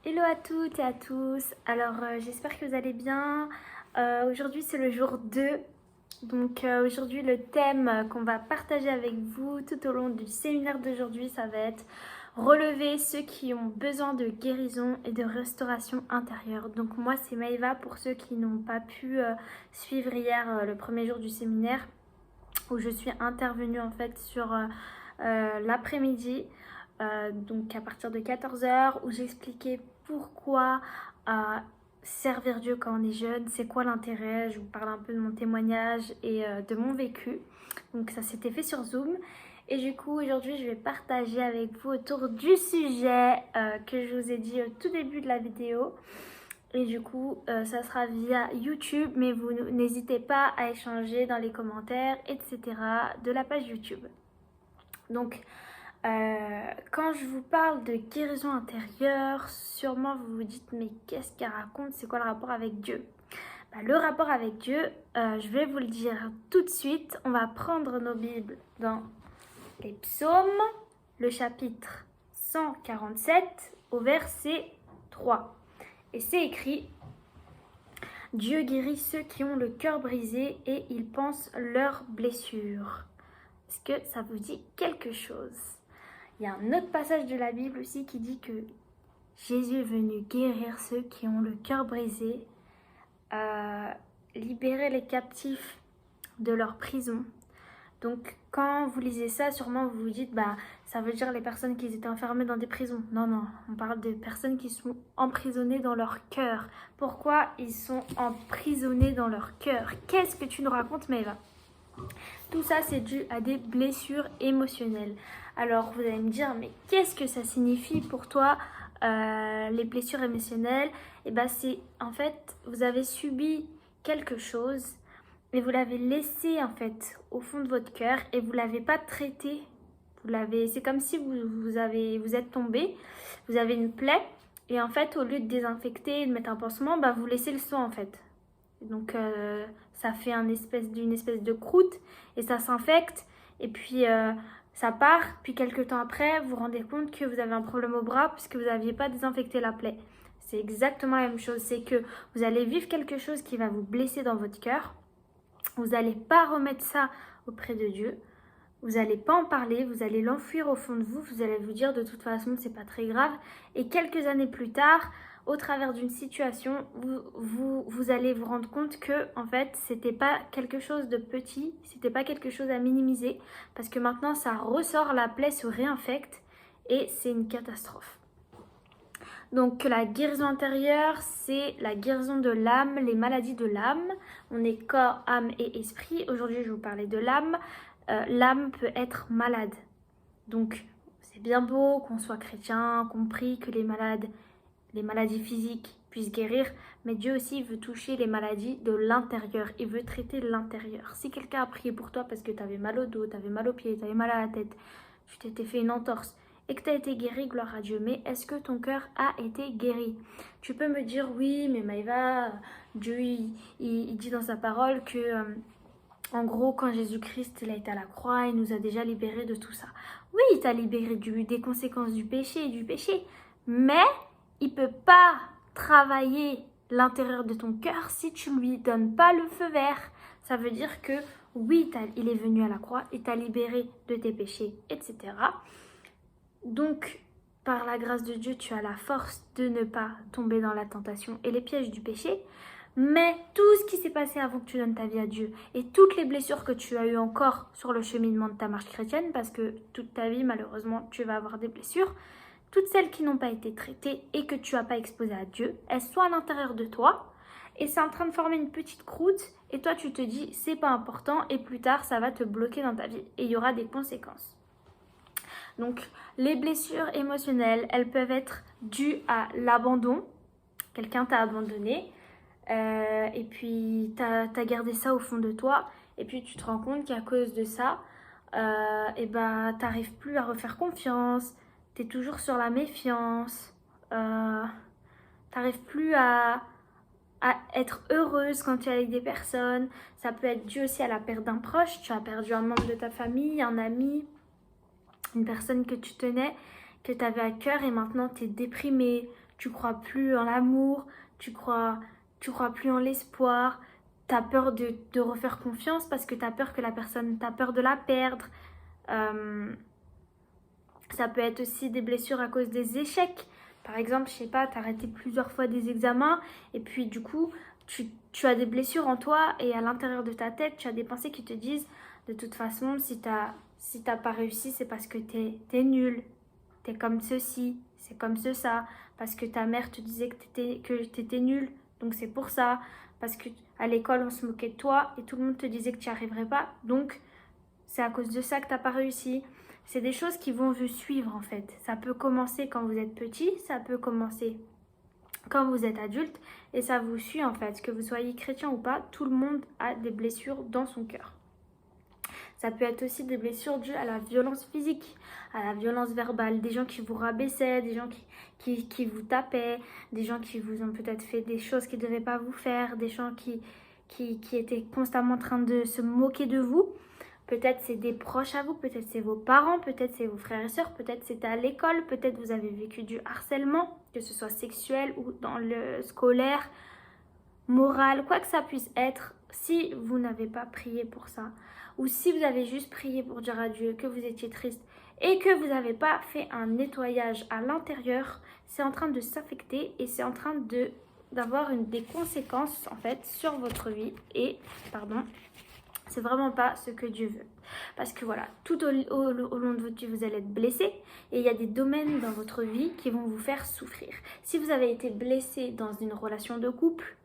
Hello à toutes et à tous. Alors j'espère que vous allez bien. Aujourd'hui c'est le jour 2. Donc aujourd'hui le thème qu'on va partager avec vous tout au long du séminaire d'aujourd'hui, ça va être relever ceux qui ont besoin de guérison et de restauration intérieure. Donc moi c'est Maëva pour ceux qui n'ont pas pu suivre hier le premier jour du séminaire où je suis intervenue en fait sur l'après-midi. Donc à partir de 14h où j'expliquais pourquoi servir Dieu quand on est jeune, c'est quoi l'intérêt. Je vous parle un peu de mon témoignage et de mon vécu. Donc ça s'était fait sur Zoom. Et du coup aujourd'hui je vais partager avec vous autour du sujet que je vous ai dit au tout début de la vidéo. Et du coup, ça sera via YouTube, mais vous n'hésitez pas à échanger dans les commentaires, etc. de la page YouTube. Donc, quand je vous parle de guérison intérieure, sûrement vous vous dites, mais qu'est-ce qu'elle raconte? C'est quoi le rapport avec Dieu? Le rapport avec Dieu, je vais vous le dire tout de suite. On va prendre nos Bibles dans les psaumes, le chapitre 147 au verset 3. Et c'est écrit: Dieu guérit ceux qui ont le cœur brisé et il pense leurs blessures. Est-ce que ça vous dit quelque chose? Il y a un autre passage de la Bible aussi qui dit que Jésus est venu guérir ceux qui ont le cœur brisé, libérer les captifs de leur prison. Donc quand vous lisez ça, sûrement vous vous dites, ça veut dire les personnes qui étaient enfermées dans des prisons. Non, non, on parle des personnes qui sont emprisonnées dans leur cœur. Pourquoi ils sont emprisonnés dans leur cœur? Qu'est-ce que tu nous racontes, Maëva? Tout ça, c'est dû à des blessures émotionnelles. Alors, vous allez me dire, mais qu'est-ce que ça signifie pour toi, les blessures émotionnelles? Et c'est, en fait, vous avez subi quelque chose et vous l'avez laissé, en fait, au fond de votre cœur et vous ne l'avez pas traité. C'est comme si vous êtes tombé, vous avez une plaie et en fait, au lieu de désinfecter et de mettre un pansement, vous laissez le sang, en fait. Donc ça fait une espèce de croûte et ça s'infecte et puis ça part. Puis quelques temps après, vous vous rendez compte que vous avez un problème au bras puisque vous n'aviez pas désinfecté la plaie. C'est exactement la même chose, c'est que vous allez vivre quelque chose qui va vous blesser dans votre cœur. Vous n'allez pas remettre ça auprès de Dieu. Vous n'allez pas en parler, vous allez l'enfuir au fond de vous. Vous allez vous dire de toute façon c'est pas très grave. Et quelques années plus tard, au travers d'une situation, vous allez vous rendre compte que en fait c'était pas quelque chose de petit, c'était pas quelque chose à minimiser, parce que maintenant ça ressort, la plaie se réinfecte et c'est une catastrophe. Donc la guérison intérieure, c'est la guérison de l'âme, les maladies de l'âme. On est corps, âme et esprit. Aujourd'hui je vais vous parler de l'âme. L'âme peut être malade. Donc c'est bien beau qu'on soit chrétien, qu'on prie que les maladies physiques puissent guérir, mais Dieu aussi veut toucher les maladies de l'intérieur, il veut traiter l'intérieur. Si quelqu'un a prié pour toi parce que tu avais mal au dos, tu avais mal aux pieds, tu avais mal à la tête, tu t'étais fait une entorse et que tu as été guéri, gloire à Dieu, mais est-ce que ton cœur a été guéri? Tu peux me dire oui, mais Maëva, Dieu il dit dans sa parole que en gros, quand Jésus-Christ il a été à la croix, il nous a déjà libérés de tout ça. Oui, il t'a libéré des conséquences du péché, mais il peut pas travailler l'intérieur de ton cœur si tu lui donnes pas le feu vert. Ça veut dire que oui, il est venu à la croix, il t'a libéré de tes péchés, etc. Donc, par la grâce de Dieu, tu as la force de ne pas tomber dans la tentation et les pièges du péché. Mais tout ce qui s'est passé avant que tu donnes ta vie à Dieu et toutes les blessures que tu as eues encore sur le cheminement de ta marche chrétienne, parce que toute ta vie, malheureusement, tu vas avoir des blessures, toutes celles qui n'ont pas été traitées et que tu n'as pas exposées à Dieu, elles sont à l'intérieur de toi et c'est en train de former une petite croûte et toi tu te dis c'est pas important et plus tard ça va te bloquer dans ta vie et il y aura des conséquences. Donc les blessures émotionnelles, elles peuvent être dues à l'abandon. Quelqu'un t'a abandonné et puis t'as gardé ça au fond de toi et puis tu te rends compte qu'à cause de ça, t'arrives plus à refaire confiance, t'es toujours sur la méfiance, t'arrives plus à être heureuse quand tu es avec des personnes. Ça peut être dû aussi à la perte d'un proche, tu as perdu un membre de ta famille, un ami, une personne que tu tenais, que tu avais à cœur et maintenant tu es déprimée, tu crois plus en l'amour, tu crois plus en l'espoir, tu as peur de refaire confiance parce que tu as peur que la personne, tu as peur de la perdre. Ça peut être aussi des blessures à cause des échecs. Par exemple, je sais pas, tu as raté plusieurs fois des examens et puis du coup, tu as des blessures en toi et à l'intérieur de ta tête, tu as des pensées qui te disent de toute façon, si t'as pas réussi, c'est parce que t'es nul, t'es comme ceci, c'est comme ça, parce que ta mère te disait que t'étais nul, donc c'est pour ça, parce que à l'école on se moquait de toi et tout le monde te disait que tu n'y arriverais pas, donc c'est à cause de ça que t'as pas réussi. C'est des choses qui vont vous suivre en fait. Ça peut commencer quand vous êtes petit, ça peut commencer quand vous êtes adulte et ça vous suit en fait. Que vous soyez chrétien ou pas, tout le monde a des blessures dans son cœur. Ça peut être aussi des blessures dues à la violence physique, à la violence verbale, des gens qui vous rabaissaient, des gens qui vous tapaient, des gens qui vous ont peut-être fait des choses qu'ils ne devaient pas vous faire, des gens qui étaient constamment en train de se moquer de vous. Peut-être c'est des proches à vous, peut-être c'est vos parents, peut-être c'est vos frères et sœurs, peut-être c'était à l'école, peut-être vous avez vécu du harcèlement, que ce soit sexuel ou dans le scolaire, moral, quoi que ça puisse être. Si vous n'avez pas prié pour ça, ou si vous avez juste prié pour dire à Dieu que vous étiez triste et que vous n'avez pas fait un nettoyage à l'intérieur, c'est en train de s'affecter et c'est en train d'avoir des conséquences en fait sur votre vie et, pardon, c'est vraiment pas ce que Dieu veut. Parce que voilà, tout au long de votre vie, vous allez être blessé et il y a des domaines dans votre vie qui vont vous faire souffrir. Si vous avez été blessé dans une relation de couple,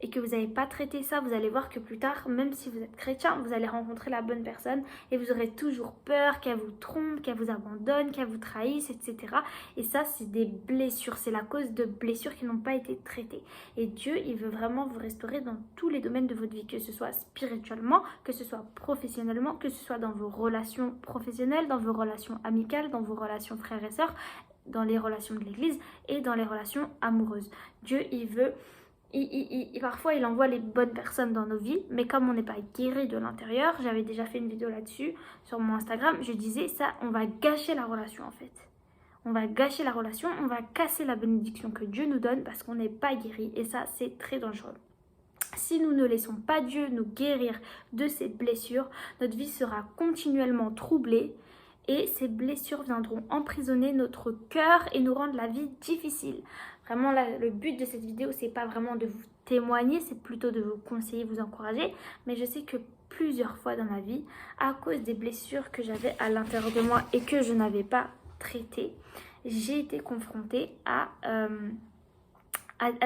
et que vous n'avez pas traité ça, vous allez voir que plus tard, même si vous êtes chrétien, vous allez rencontrer la bonne personne et vous aurez toujours peur qu'elle vous trompe, qu'elle vous abandonne, qu'elle vous trahisse, etc. Et ça, c'est des blessures, c'est la cause de blessures qui n'ont pas été traitées. Et Dieu, il veut vraiment vous restaurer dans tous les domaines de votre vie, que ce soit spirituellement, que ce soit professionnellement, que ce soit dans vos relations professionnelles, dans vos relations amicales, dans vos relations frères et sœurs, dans les relations de l'église et dans les relations amoureuses. Dieu, il veut... parfois il envoie les bonnes personnes dans nos vies, mais comme on n'est pas guéri de l'intérieur, j'avais déjà fait une vidéo là-dessus sur mon Instagram, je disais ça, on va gâcher la relation en fait. On va gâcher la relation, on va casser la bénédiction que Dieu nous donne parce qu'on n'est pas guéri et ça c'est très dangereux. Si nous ne laissons pas Dieu nous guérir de ces blessures, notre vie sera continuellement troublée et ces blessures viendront emprisonner notre cœur et nous rendre la vie difficile. Vraiment, là, le but de cette vidéo, c'est pas vraiment de vous témoigner, c'est plutôt de vous conseiller, vous encourager. Mais je sais que plusieurs fois dans ma vie, à cause des blessures que j'avais à l'intérieur de moi et que je n'avais pas traitées, j'ai été confrontée à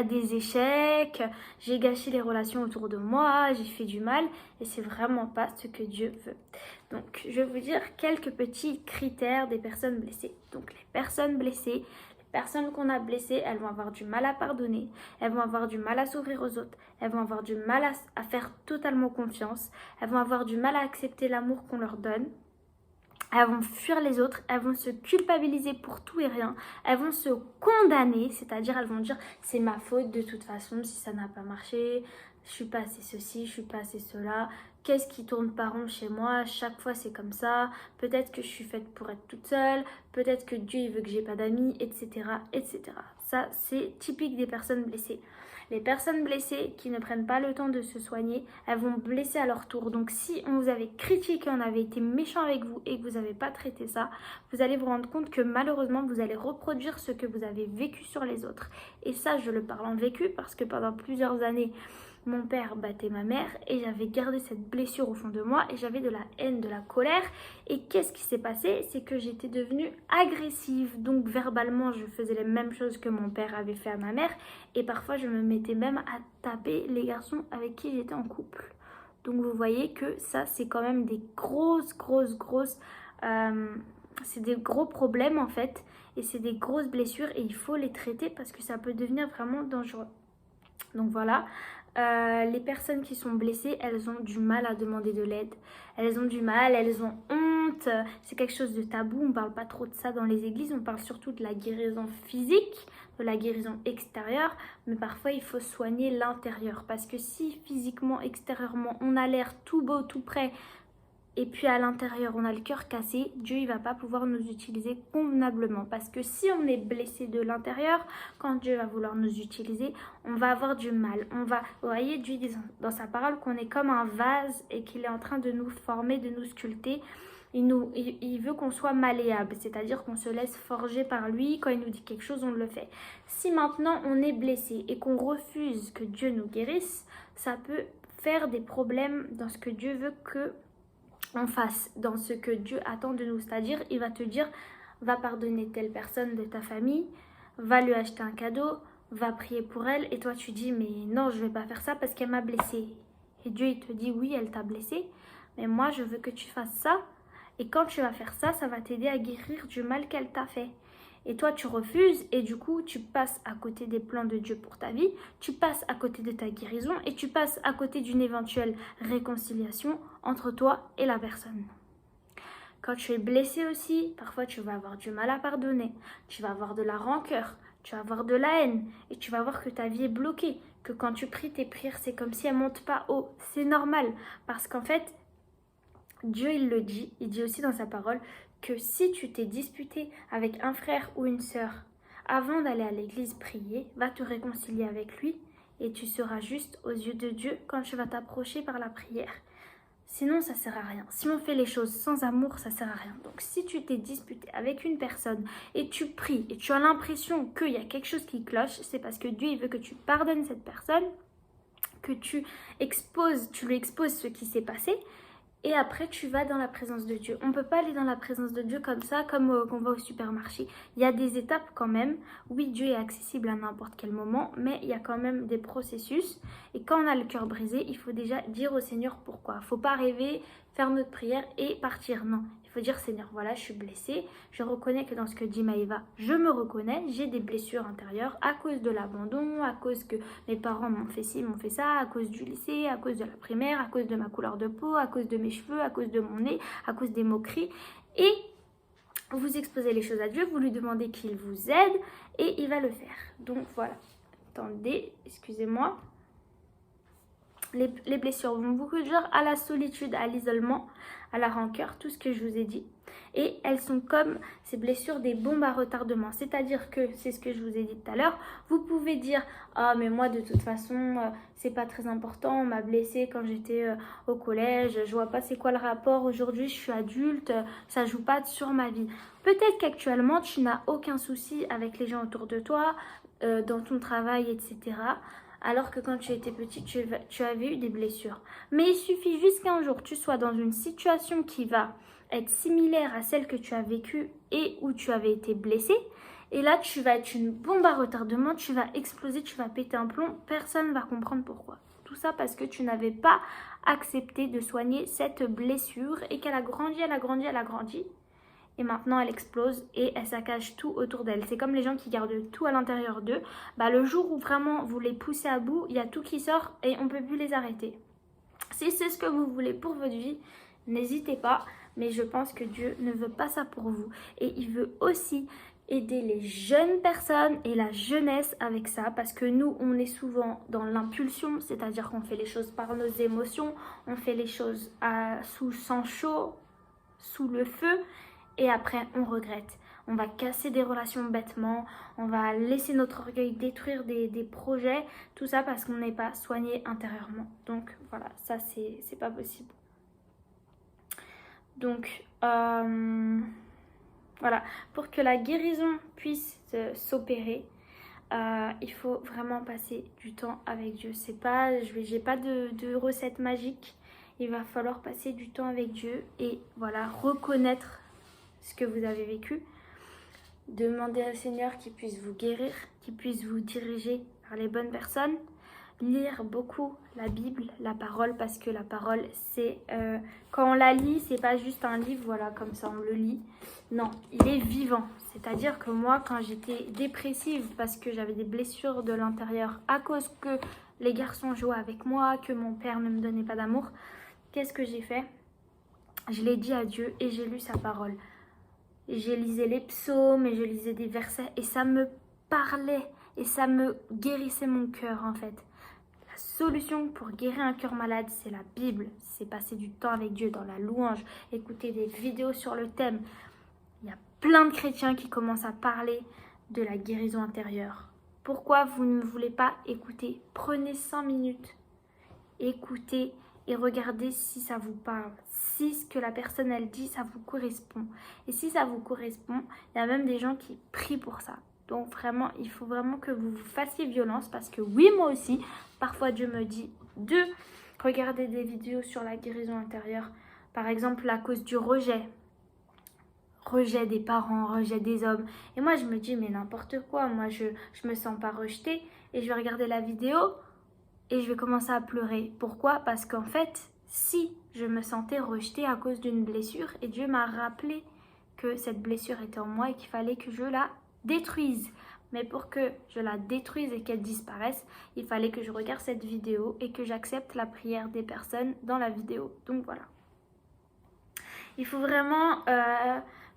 des échecs, j'ai gâché les relations autour de moi, j'ai fait du mal et c'est vraiment pas ce que Dieu veut. Donc je vais vous dire quelques petits critères des personnes blessées. Donc les personnes blessées, les personnes qu'on a blessées, elles vont avoir du mal à pardonner, elles vont avoir du mal à s'ouvrir aux autres, elles vont avoir du mal à faire totalement confiance, elles vont avoir du mal à accepter l'amour qu'on leur donne. Elles vont fuir les autres, elles vont se culpabiliser pour tout et rien, elles vont se condamner, c'est-à-dire elles vont dire c'est ma faute de toute façon si ça n'a pas marché, je suis pas assez ceci, je suis pas assez cela, qu'est-ce qui tourne pas rond chez moi, chaque fois c'est comme ça, peut-être que je suis faite pour être toute seule, peut-être que Dieu il veut que j'ai pas d'amis, etc., etc. Ça c'est typique des personnes blessées. Les personnes blessées qui ne prennent pas le temps de se soigner, elles vont blesser à leur tour. Donc si on vous avait critiqué, on avait été méchant avec vous et que vous n'avez pas traité ça, vous allez vous rendre compte que malheureusement, vous allez reproduire ce que vous avez vécu sur les autres. Et ça, je le parle en vécu parce que pendant plusieurs années, mon père battait ma mère et j'avais gardé cette blessure au fond de moi et j'avais de la haine, de la colère. Et qu'est-ce qui s'est passé? C'est que j'étais devenue agressive. Donc verbalement, je faisais les mêmes choses que mon père avait fait à ma mère. Et parfois, je me mettais même à taper les garçons avec qui j'étais en couple. Donc vous voyez que ça, c'est quand même des grosses... c'est des gros problèmes en fait. Et c'est des grosses blessures et il faut les traiter parce que ça peut devenir vraiment dangereux. Donc voilà. Les personnes qui sont blessées, elles ont du mal à demander de l'aide. Elles ont du mal, elles ont honte. C'est quelque chose de tabou. On ne parle pas trop de ça dans les églises. On parle surtout de la guérison physique, de la guérison extérieure. Mais parfois, il faut soigner l'intérieur. Parce que si physiquement, extérieurement, on a l'air tout beau, tout prêt, et puis à l'intérieur on a le cœur cassé, Dieu il va pas pouvoir nous utiliser convenablement. Parce que si on est blessé de l'intérieur, quand Dieu va vouloir nous utiliser, on va avoir du mal. Vous voyez, Dieu dit dans sa parole qu'on est comme un vase et qu'il est en train de nous former, de nous sculpter. Il veut qu'on soit malléable, c'est-à-dire qu'on se laisse forger par lui. Quand il nous dit quelque chose, on le fait. Si maintenant on est blessé et qu'on refuse que Dieu nous guérisse, ça peut faire des problèmes dans ce que Dieu veut que on fasse, dans ce que Dieu attend de nous. C'est-à-dire, il va te dire, va pardonner telle personne de ta famille, va lui acheter un cadeau, va prier pour elle, et toi tu dis, mais non, je vais pas faire ça parce qu'elle m'a blessé. Et Dieu il te dit, oui, elle t'a blessé, mais moi je veux que tu fasses ça, et quand tu vas faire ça, ça va t'aider à guérir du mal qu'elle t'a fait. Et toi, tu refuses et du coup, tu passes à côté des plans de Dieu pour ta vie, tu passes à côté de ta guérison et tu passes à côté d'une éventuelle réconciliation entre toi et la personne. Quand tu es blessé aussi, parfois tu vas avoir du mal à pardonner, tu vas avoir de la rancœur, tu vas avoir de la haine et tu vas voir que ta vie est bloquée, que quand tu pries tes prières, c'est comme si elles ne montent pas haut. C'est normal parce qu'en fait, Dieu il le dit, il dit aussi dans sa parole que si tu t'es disputé avec un frère ou une sœur avant d'aller à l'église prier, va te réconcilier avec lui et tu seras juste aux yeux de Dieu quand tu vas t'approcher par la prière. Sinon, ça sert à rien. Si on fait les choses sans amour, ça sert à rien. Donc, si tu t'es disputé avec une personne et tu pries et tu as l'impression qu'il y a quelque chose qui cloche, c'est parce que Dieu il veut que tu pardonnes cette personne, que tu lui exposes ce qui s'est passé. Et après, tu vas dans la présence de Dieu. On ne peut pas aller dans la présence de Dieu comme ça, comme on va au supermarché. Il y a des étapes quand même. Oui, Dieu est accessible à n'importe quel moment, mais il y a quand même des processus. Et quand on a le cœur brisé, il faut déjà dire au Seigneur pourquoi. Il ne faut pas rêver, faire notre prière et partir. Non, il faut dire Seigneur, voilà, je suis blessée. Je reconnais que dans ce que dit Maëva, je me reconnais. J'ai des blessures intérieures à cause de l'abandon, à cause que mes parents m'ont fait ci, m'ont fait ça, à cause du lycée, à cause de la primaire, à cause de ma couleur de peau, à cause de mes cheveux, à cause de mon nez, à cause des moqueries. Et vous exposez les choses à Dieu, vous lui demandez qu'il vous aide et il va le faire. Donc voilà. Attendez, excusez-moi. Les blessures vont beaucoup dire à la solitude, à l'isolement, à la rancœur, tout ce que je vous ai dit. Et elles sont comme ces blessures des bombes à retardement. C'est-à-dire que, c'est ce que je vous ai dit tout à l'heure, vous pouvez dire « Ah, mais moi, de toute façon, c'est pas très important, on m'a blessée quand j'étais au collège, je vois pas c'est quoi le rapport, aujourd'hui, je suis adulte, ça joue pas sur ma vie. » Peut-être qu'actuellement, tu n'as aucun souci avec les gens autour de toi, dans ton travail, etc., alors que quand tu étais petit, tu avais eu des blessures. Mais il suffit juste qu'un jour, tu sois dans une situation qui va être similaire à celle que tu as vécue et où tu avais été blessé. Et là, tu vas être une bombe à retardement, tu vas exploser, tu vas péter un plomb. Personne ne va comprendre pourquoi. Tout ça parce que tu n'avais pas accepté de soigner cette blessure et qu'elle a grandi, elle a grandi, elle a grandi. Et maintenant, elle explose et elle saccage tout autour d'elle. C'est comme les gens qui gardent tout à l'intérieur d'eux. Bah, le jour où vraiment vous les poussez à bout, il y a tout qui sort et on ne peut plus les arrêter. Si c'est ce que vous voulez pour votre vie, n'hésitez pas. Mais je pense que Dieu ne veut pas ça pour vous. Et il veut aussi aider les jeunes personnes et la jeunesse avec ça. Parce que nous, on est souvent dans l'impulsion. C'est-à-dire qu'on fait les choses par nos émotions. On fait les choses sous sang chaud, sous le feu. Et après, on regrette. On va casser des relations bêtement. On va laisser notre orgueil détruire des projets. Tout ça parce qu'on n'est pas soigné intérieurement. Donc voilà, ça c'est pas possible. Donc voilà, pour que la guérison puisse s'opérer, il faut vraiment passer du temps avec Dieu. J'ai pas de recette magique. Il va falloir passer du temps avec Dieu et voilà, reconnaître ce que vous avez vécu. Demandez au Seigneur qu'il puisse vous guérir, qu'il puisse vous diriger vers les bonnes personnes. Lire beaucoup la Bible, la parole, parce que la parole, c'est quand on la lit, c'est pas juste un livre, voilà, comme ça on le lit. Non, il est vivant. C'est-à-dire que moi, quand j'étais dépressive, parce que j'avais des blessures de l'intérieur, à cause que les garçons jouaient avec moi, que mon père ne me donnait pas d'amour, qu'est-ce que j'ai fait? Je l'ai dit à Dieu et j'ai lu sa parole. Et j'ai lisé les psaumes et je lisais des versets et ça me parlait et ça me guérissait mon cœur en fait. La solution pour guérir un cœur malade, c'est la Bible. C'est passer du temps avec Dieu dans la louange, écouter des vidéos sur le thème. Il y a plein de chrétiens qui commencent à parler de la guérison intérieure. Pourquoi vous ne voulez pas écouter? Prenez 5 minutes, écoutez et regardez si ça vous parle. Si ce que la personne elle dit, ça vous correspond. Et si ça vous correspond, il y a même des gens qui prient pour ça. Donc vraiment, il faut vraiment que vous vous fassiez violence parce que oui, moi aussi, parfois Dieu me dit de regarder des vidéos sur la guérison intérieure. Par exemple, à cause du rejet. Rejet des parents, rejet des hommes. Et moi, je me dis, mais n'importe quoi. Moi, je me sens pas rejetée. Et je vais regarder la vidéo et je vais commencer à pleurer. Pourquoi? Parce qu'en fait, si je me sentais rejetée à cause d'une blessure, et Dieu m'a rappelé que cette blessure était en moi et qu'il fallait que je la détruise. Mais pour que je la détruise et qu'elle disparaisse, il fallait que je regarde cette vidéo et que j'accepte la prière des personnes dans la vidéo. Donc voilà. Il faut vraiment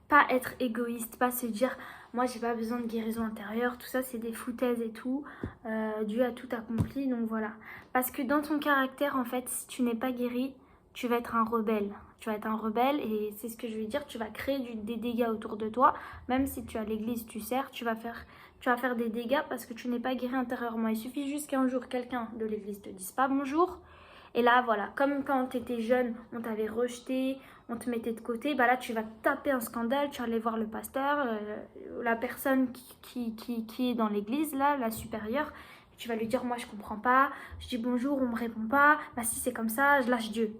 pas être égoïste, pas se dire moi j'ai pas besoin de guérison intérieure, tout ça c'est des foutaises et tout, Dieu a tout accompli, donc voilà. Parce que dans ton caractère en fait, si tu n'es pas guéri, tu vas être un rebelle. Tu vas être un rebelle et c'est ce que je veux dire, tu vas créer des dégâts autour de toi, même si tu as l'église, tu sers, tu vas faire des dégâts parce que tu n'es pas guéri intérieurement. Il suffit juste qu'un jour quelqu'un de l'église te dise pas bonjour. Et là, voilà, comme quand tu étais jeune, on t'avait rejeté, on te mettait de côté, bah là, tu vas taper un scandale, tu vas aller voir le pasteur, la personne qui est dans l'église, là, la supérieure, tu vas lui dire, moi, je comprends pas, je dis bonjour, on me répond pas, bah si c'est comme ça, je lâche Dieu.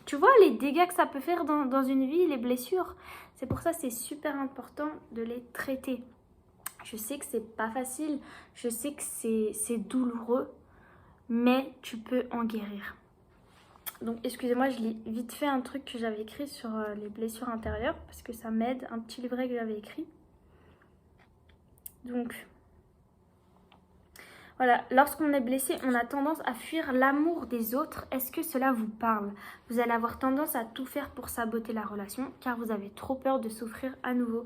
Tu vois les dégâts que ça peut faire dans une vie, les blessures. C'est pour ça que c'est super important de les traiter. Je sais que c'est pas facile, je sais que c'est douloureux, mais tu peux en guérir. Donc excusez-moi, je lis vite fait un truc que j'avais écrit sur les blessures intérieures parce que ça m'aide, un petit livret que j'avais écrit. Donc voilà, lorsqu'on est blessé, on a tendance à fuir l'amour des autres. Est-ce que cela vous parle? Vous allez avoir tendance à tout faire pour saboter la relation car vous avez trop peur de souffrir à nouveau.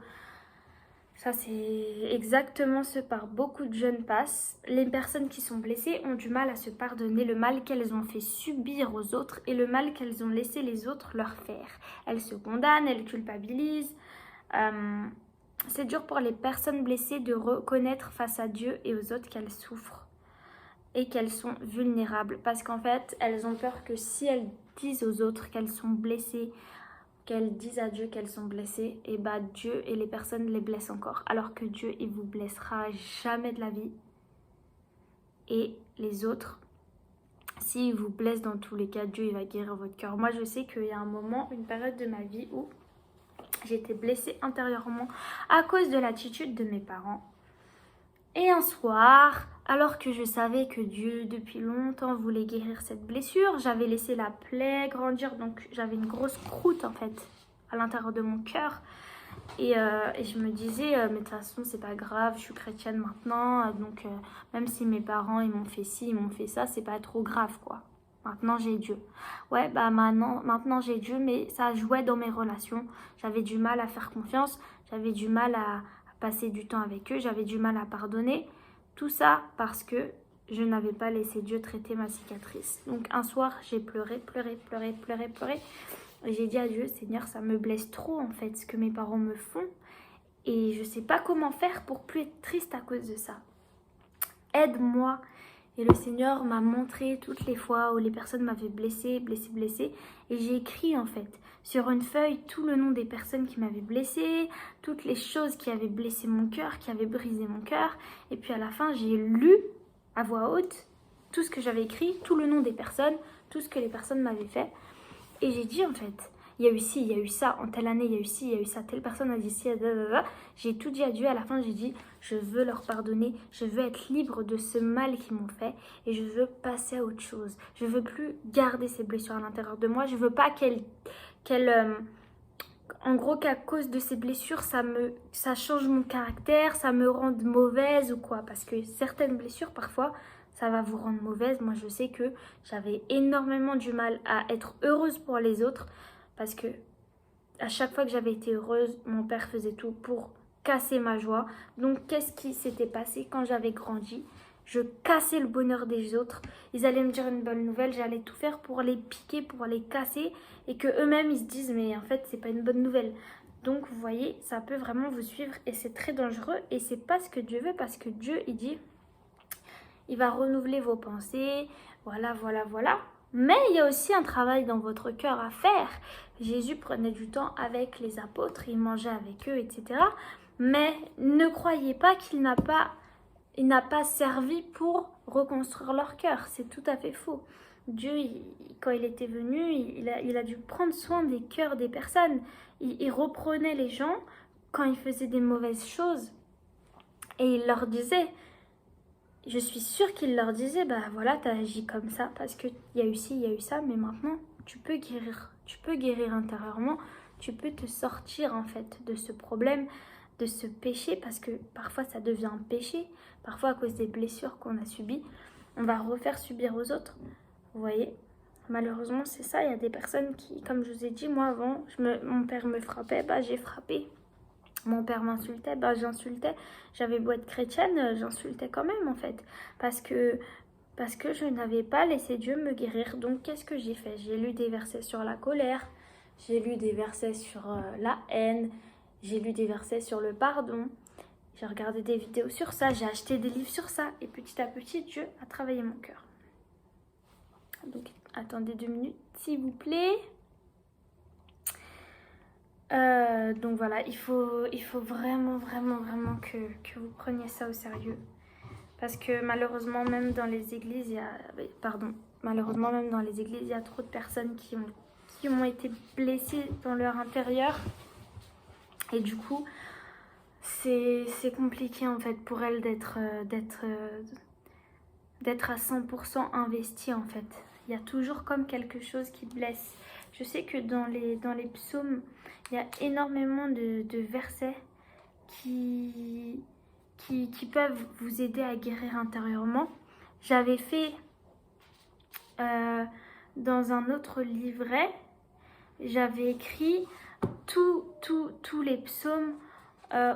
Ça, c'est exactement ce par beaucoup de jeunes passent. Les personnes qui sont blessées ont du mal à se pardonner le mal qu'elles ont fait subir aux autres et le mal qu'elles ont laissé les autres leur faire. Elles se condamnent, elles culpabilisent. C'est dur pour les personnes blessées de reconnaître face à Dieu et aux autres qu'elles souffrent et qu'elles sont vulnérables. Parce qu'en fait, elles ont peur que si elles disent aux autres qu'elles sont blessées, qu'elles disent à Dieu qu'elles sont blessées, et bah Dieu et les personnes les blessent encore. Alors que Dieu, il vous blessera jamais de la vie. Et les autres, s'ils vous blessent dans tous les cas, Dieu, il va guérir votre cœur. Moi, je sais qu'il y a un moment, une période de ma vie où j'étais blessée intérieurement à cause de l'attitude de mes parents. Et un soir, alors que je savais que Dieu, depuis longtemps, voulait guérir cette blessure, j'avais laissé la plaie grandir, donc j'avais une grosse croûte en fait à l'intérieur de mon cœur. Et je me disais, mais de toute façon, c'est pas grave, je suis chrétienne maintenant, donc même si mes parents, ils m'ont fait ci, ils m'ont fait ça, c'est pas trop grave, quoi. Maintenant, j'ai Dieu. Ouais, bah maintenant j'ai Dieu, mais ça jouait dans mes relations. J'avais du mal à faire confiance, j'avais du mal à passer du temps avec eux, j'avais du mal à pardonner. Tout ça parce que je n'avais pas laissé Dieu traiter ma cicatrice. Donc un soir, j'ai pleuré. Et j'ai dit à Dieu, Seigneur, ça me blesse trop en fait, ce que mes parents me font. Et je sais pas comment faire pour plus être triste à cause de ça. Aide-moi. Et le Seigneur m'a montré toutes les fois où les personnes m'avaient blessée. Et j'ai écrit en fait sur une feuille tout le nom des personnes qui m'avaient blessée, toutes les choses qui avaient blessé mon cœur, qui avaient brisé mon cœur. Et puis à la fin, j'ai lu à voix haute tout ce que j'avais écrit, tout le nom des personnes, tout ce que les personnes m'avaient fait. Et j'ai dit en fait, il y a eu ci, il y a eu ça, en telle année il y a eu ci, il y a eu ça, telle personne a dit ci, j'ai tout dit à Dieu, à la fin j'ai dit, je veux leur pardonner, je veux être libre de ce mal qu'ils m'ont fait et je veux passer à autre chose. Je veux plus garder ces blessures à l'intérieur de moi, je veux pas en gros qu'à cause de ces blessures, ça change mon caractère, ça me rende mauvaise ou quoi. Parce que certaines blessures, parfois, ça va vous rendre mauvaise. Moi, je sais que j'avais énormément du mal à être heureuse pour les autres. Parce que à chaque fois que j'avais été heureuse, mon père faisait tout pour casser ma joie. Donc, qu'est-ce qui s'était passé quand j'avais grandi? Je cassais le bonheur des autres. Ils allaient me dire une bonne nouvelle, j'allais tout faire pour les piquer, pour les casser et que eux-mêmes ils se disent mais en fait c'est pas une bonne nouvelle. Donc vous voyez, ça peut vraiment vous suivre et c'est très dangereux et c'est pas ce que Dieu veut parce que Dieu il dit il va renouveler vos pensées, voilà, voilà, voilà. Mais il y a aussi un travail dans votre cœur à faire. Jésus prenait du temps avec les apôtres, il mangeait avec eux, etc. Mais ne croyez pas qu'il n'a pas servi pour reconstruire leur cœur. C'est tout à fait faux. Dieu, quand il était venu, il a dû prendre soin des cœurs des personnes. Il reprenait les gens quand ils faisaient des mauvaises choses. Et il leur disait, je suis sûre qu'il leur disait, bah voilà, t'as agi comme ça parce qu'il y a eu ci, il y a eu ça, mais maintenant, tu peux guérir intérieurement, tu peux te sortir en fait de ce problème, de ce péché, parce que parfois ça devient un péché, parfois à cause des blessures qu'on a subies, on va refaire subir aux autres, vous voyez. Malheureusement, c'est ça, il y a des personnes qui, comme je vous ai dit, moi avant, mon père me frappait, bah j'ai frappé. Mon père m'insultait, bah j'insultais. J'avais beau être chrétienne, j'insultais quand même en fait. Parce que je n'avais pas laissé Dieu me guérir. Donc qu'est-ce que j'ai fait? J'ai lu des versets sur la colère, j'ai lu des versets sur la haine, j'ai lu des versets sur le pardon. J'ai regardé des vidéos sur ça, j'ai acheté des livres sur ça. Et petit à petit, Dieu a travaillé mon cœur. Donc attendez 2 minutes, s'il vous plaît. Donc voilà, il faut vraiment, vraiment, vraiment que vous preniez ça au sérieux. Parce que malheureusement, même dans les églises, il y a trop de personnes qui ont été blessées dans leur intérieur. Et du coup, c'est compliqué en fait pour elles d'être à 100% investies en fait. Il y a toujours comme quelque chose qui blesse. Je sais que dans les psaumes, il y a énormément de versets qui peuvent vous aider à guérir intérieurement. J'avais fait dans un autre livret, j'avais écrit tous les psaumes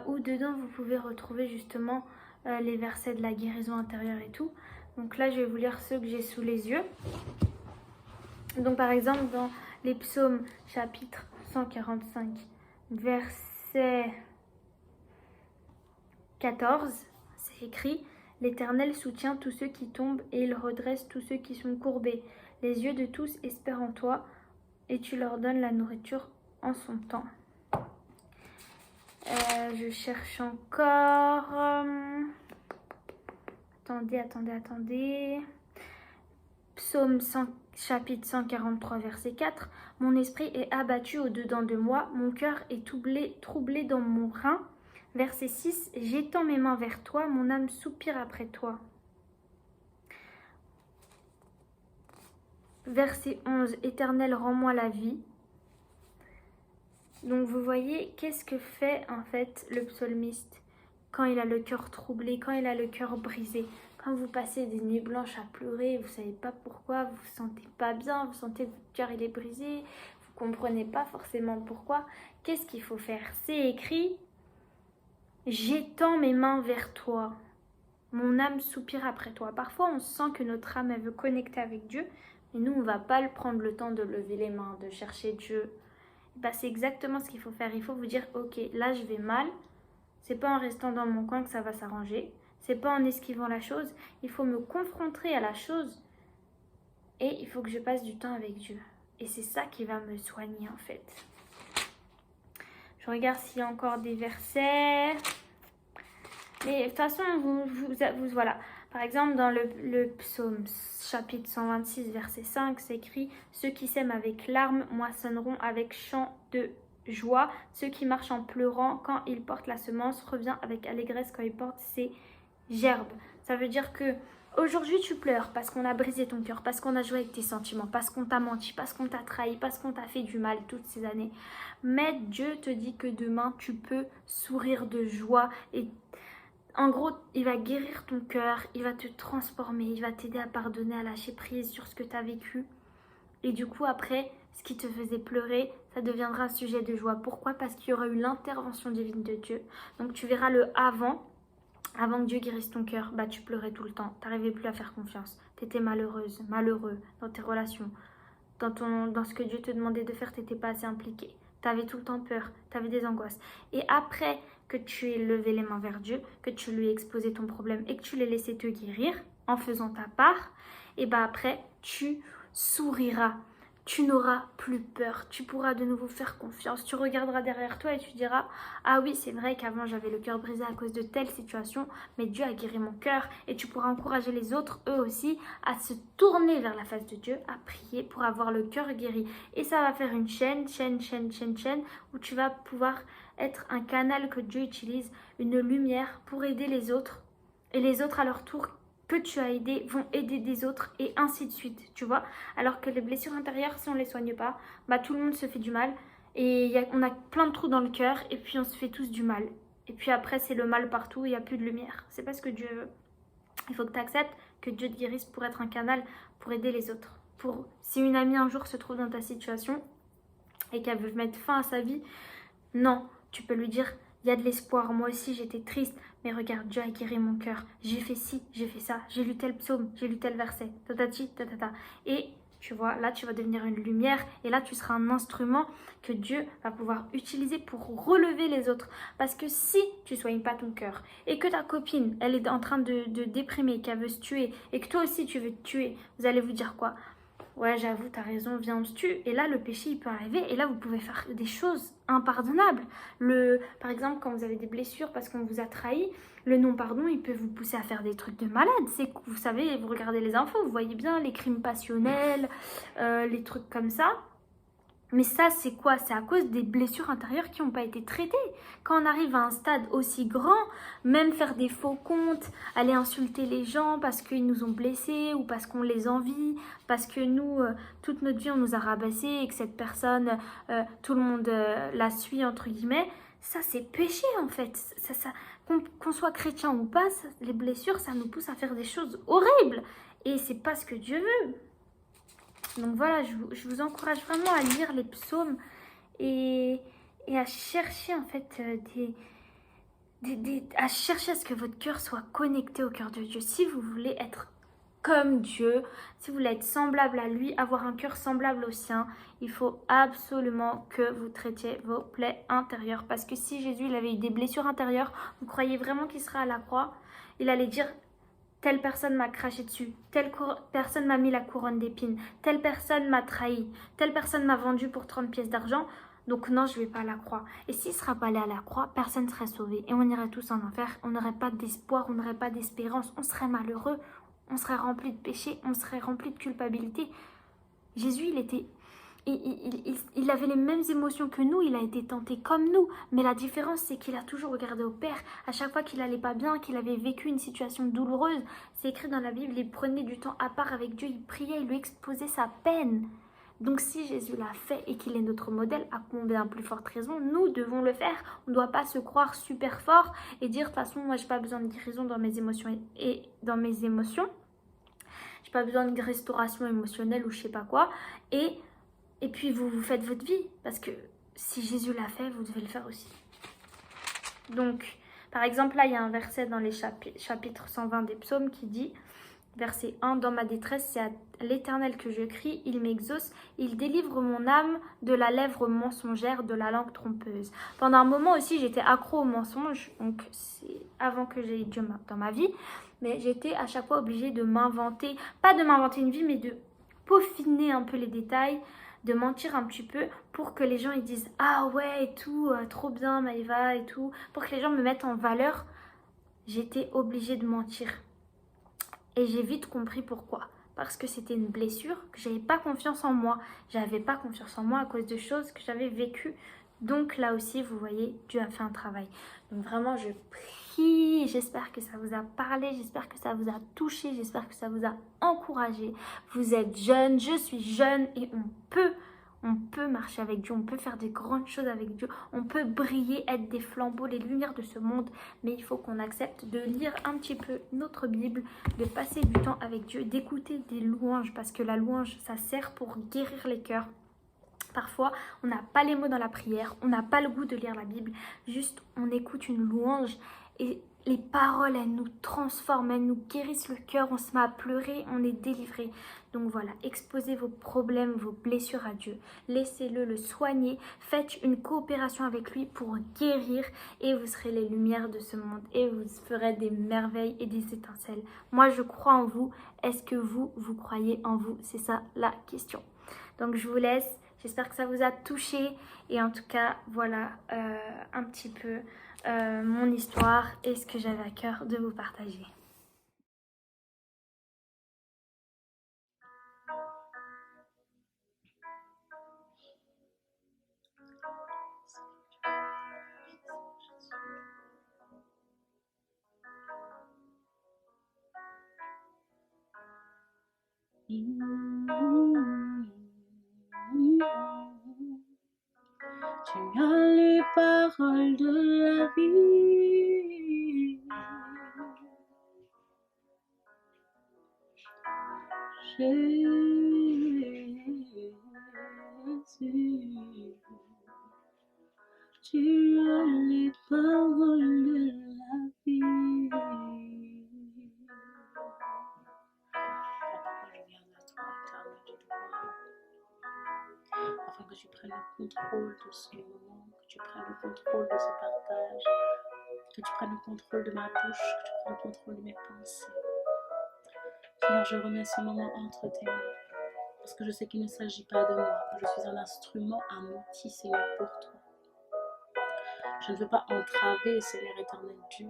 où dedans vous pouvez retrouver justement les versets de la guérison intérieure et tout. Donc là, je vais vous lire ceux que j'ai sous les yeux. Donc par exemple, dans les psaumes chapitre 145, verset 14, c'est écrit « L'Éternel soutient tous ceux qui tombent et il redresse tous ceux qui sont courbés. Les yeux de tous espèrent en toi et tu leur donnes la nourriture en son temps. » Je cherche encore... Attendez. Psaume 100, chapitre 143, verset 4. « Mon esprit est abattu au-dedans de moi, mon cœur est troublé dans mon rein. » Verset 6. « J'étends mes mains vers toi, mon âme soupire après toi. » Verset 11. « Éternel, rends-moi la vie. » Donc vous voyez, qu'est-ce que fait en fait le psalmiste quand il a le cœur troublé, quand il a le cœur brisé? Quand vous passez des nuits blanches à pleurer, vous ne savez pas pourquoi, vous vous sentez pas bien, vous sentez que votre cœur il est brisé, vous comprenez pas forcément pourquoi. Qu'est-ce qu'il faut faire? C'est écrit « J'étends mes mains vers toi, mon âme soupire après toi. » Parfois on sent que notre âme elle veut connecter avec Dieu, mais nous on ne va pas prendre le temps de lever les mains, de chercher Dieu. Bah, c'est exactement ce qu'il faut faire. Il faut vous dire, ok, là je vais mal. C'est pas en restant dans mon coin que ça va s'arranger. C'est pas en esquivant la chose. Il faut me confronter à la chose. Et il faut que je passe du temps avec Dieu. Et c'est ça qui va me soigner en fait. Je regarde s'il y a encore des versets. Mais de toute façon, vous voilà. Par exemple, dans le psaume chapitre 126, verset 5, c'est écrit « Ceux qui sèment avec larmes moissonneront avec chant de joie. Ceux qui marchent en pleurant quand ils portent la semence revient avec allégresse quand ils portent ses gerbes. » Ça veut dire que aujourd'hui tu pleures parce qu'on a brisé ton cœur, parce qu'on a joué avec tes sentiments, parce qu'on t'a menti, parce qu'on t'a trahi, parce qu'on t'a fait du mal toutes ces années. Mais Dieu te dit que demain tu peux sourire de joie et en gros, il va guérir ton cœur, il va te transformer, il va t'aider à pardonner, à lâcher prise sur ce que tu as vécu. Et du coup, après, ce qui te faisait pleurer, ça deviendra un sujet de joie. Pourquoi? Parce qu'il y aura eu l'intervention divine de Dieu. Donc tu verras le avant Avant que Dieu guérisse ton cœur, bah tu pleurais tout le temps, tu n'arrivais plus à faire confiance, tu étais malheureuse, malheureux dans tes relations, dans ce que Dieu te demandait de faire, tu n'étais pas assez impliqué. Tu avais tout le temps peur, tu avais des angoisses. Et après que tu aies levé les mains vers Dieu, que tu lui aies exposé ton problème et que tu l'aies laissé te guérir en faisant ta part, et bah après, tu souriras. Tu n'auras plus peur, tu pourras de nouveau faire confiance, tu regarderas derrière toi et tu diras « Ah oui, c'est vrai qu'avant j'avais le cœur brisé à cause de telle situation, mais Dieu a guéri mon cœur. » Et tu pourras encourager les autres, eux aussi, à se tourner vers la face de Dieu, à prier pour avoir le cœur guéri. Et ça va faire une chaîne, où tu vas pouvoir être un canal que Dieu utilise, une lumière pour aider les autres. Et les autres à leur tour que tu as aidé vont aider des autres et ainsi de suite, tu vois. Alors que les blessures intérieures, si on ne les soigne pas, bah tout le monde se fait du mal et on a plein de trous dans le cœur et puis on se fait tous du mal. Et puis après, c'est le mal partout, il n'y a plus de lumière. C'est pas ce que Dieu veut. Il faut que tu acceptes que Dieu te guérisse pour être un canal, pour aider les autres. Si une amie un jour se trouve dans ta situation et qu'elle veut mettre fin à sa vie, non, tu peux lui dire, il y a de l'espoir, moi aussi j'étais triste, mais regarde, Dieu a guéri mon cœur, j'ai fait ci, j'ai fait ça, j'ai lu tel psaume, j'ai lu tel verset, tatati, tatata. Et tu vois, là tu vas devenir une lumière et là tu seras un instrument que Dieu va pouvoir utiliser pour relever les autres. Parce que si tu ne soignes pas ton cœur et que ta copine, elle est en train de déprimer, qu'elle veut se tuer et que toi aussi tu veux te tuer, vous allez vous dire quoi? Ouais, j'avoue, t'as raison, viens, on se tue. Et là, le péché, il peut arriver. Et là, vous pouvez faire des choses impardonnables. Par exemple, quand vous avez des blessures parce qu'on vous a trahi, le non-pardon, il peut vous pousser à faire des trucs de malade. Vous savez, vous regardez les infos, vous voyez bien les crimes passionnels, les trucs comme ça. Mais ça, c'est quoi? C'est à cause des blessures intérieures qui n'ont pas été traitées. Quand on arrive à un stade aussi grand, même faire des faux comptes, aller insulter les gens parce qu'ils nous ont blessés ou parce qu'on les envie, parce que nous, toute notre vie, on nous a rabaissés et que cette personne, tout le monde la suit, entre guillemets, ça, c'est péché, en fait. Qu'on soit chrétien ou pas, les blessures, ça nous pousse à faire des choses horribles. Et c'est pas ce que Dieu veut. Donc voilà, je vous encourage vraiment à lire les psaumes et à chercher en fait à chercher à ce que votre cœur soit connecté au cœur de Dieu. Si vous voulez être comme Dieu, si vous voulez être semblable à lui, avoir un cœur semblable au sien, il faut absolument que vous traitiez vos plaies intérieures. Parce que si Jésus il avait eu des blessures intérieures, vous croyez vraiment qu'il sera à la croix? Il allait dire... Telle personne m'a craché dessus, telle personne m'a mis la couronne d'épines, telle personne m'a trahi, telle personne m'a vendu pour 30 pièces d'argent, donc non, je ne vais pas à la croix. Et s'il ne sera pas allé à la croix, personne ne serait sauvé. Et on irait tous en enfer, on n'aurait pas d'espoir, on n'aurait pas d'espérance, on serait malheureux, on serait rempli de péché, on serait rempli de culpabilité. Jésus, il avait les mêmes émotions que nous, il a été tenté comme nous, mais la différence c'est qu'il a toujours regardé au Père. À chaque fois qu'il allait pas bien, qu'il avait vécu une situation douloureuse, c'est écrit dans la Bible, il prenait du temps à part avec Dieu, il priait, il lui exposait sa peine. Donc si Jésus l'a fait et qu'il est notre modèle, à combien plus forte raison, nous devons le faire. On ne doit pas se croire super fort et dire de toute façon moi j'ai pas besoin de guérison dans mes émotions et dans mes émotions. J'ai pas besoin de restauration émotionnelle ou je sais pas quoi. Et puis vous faites votre vie, parce que si Jésus l'a fait, vous devez le faire aussi. Donc, par exemple, là, il y a un verset dans les chapitres 120 des psaumes qui dit, verset 1, « Dans ma détresse, c'est à l'Éternel que je crie, il m'exauce, il délivre mon âme de la lèvre mensongère, de la langue trompeuse. » Pendant un moment aussi, j'étais accro au mensonge, donc c'est avant que j'aie Dieu dans ma vie, mais j'étais à chaque fois obligée de m'inventer, pas de m'inventer une vie, mais de peaufiner un peu les détails, de mentir un petit peu pour que les gens ils disent « Ah ouais et tout, trop bien Maëva et tout », pour que les gens me mettent en valeur, j'étais obligée de mentir. Et j'ai vite compris pourquoi. Parce que c'était une blessure, que j'avais pas confiance en moi. J'avais pas confiance en moi à cause de choses que j'avais vécues. Donc là aussi, vous voyez, Dieu a fait un travail. Donc vraiment, je prie, j'espère que ça vous a parlé, j'espère que ça vous a touché, j'espère que ça vous a encouragé. Vous êtes jeune, je suis jeune et on peut marcher avec Dieu, on peut faire des grandes choses avec Dieu, on peut briller, être des flambeaux, les lumières de ce monde, mais il faut qu'on accepte de lire un petit peu notre Bible, de passer du temps avec Dieu, d'écouter des louanges, parce que la louange, ça sert pour guérir les cœurs. Parfois, on n'a pas les mots dans la prière, on n'a pas le goût de lire la Bible, juste on écoute une louange et les paroles, elles nous transforment, elles nous guérissent le cœur, on se met à pleurer, on est délivré. Donc voilà, exposez vos problèmes, vos blessures à Dieu. Laissez-le le soigner. Faites une coopération avec lui pour guérir et vous serez les lumières de ce monde et vous ferez des merveilles et des étincelles. Moi, je crois en vous. Est-ce que vous croyez en vous? C'est ça la question. Donc je vous laisse. J'espère que ça vous a touché. Et en tout cas, voilà un petit peu mon histoire et ce que j'avais à cœur de vous partager. Tu as les paroles de la vie. Jésus, tu as les paroles de la vie. Papa, je viens à toi, éternel Dieu de gloire, afin que tu prennes le contrôle de ce moment, que tu prennes le contrôle de ce partage, que tu prennes le contrôle de ma bouche, que tu prennes le contrôle de mes pensées. Seigneur, je remets ce moment entre tes mains, parce que je sais qu'il ne s'agit pas de moi, que je suis un instrument, un outil, Seigneur, pour toi. Je ne veux pas entraver, Seigneur éternel Dieu,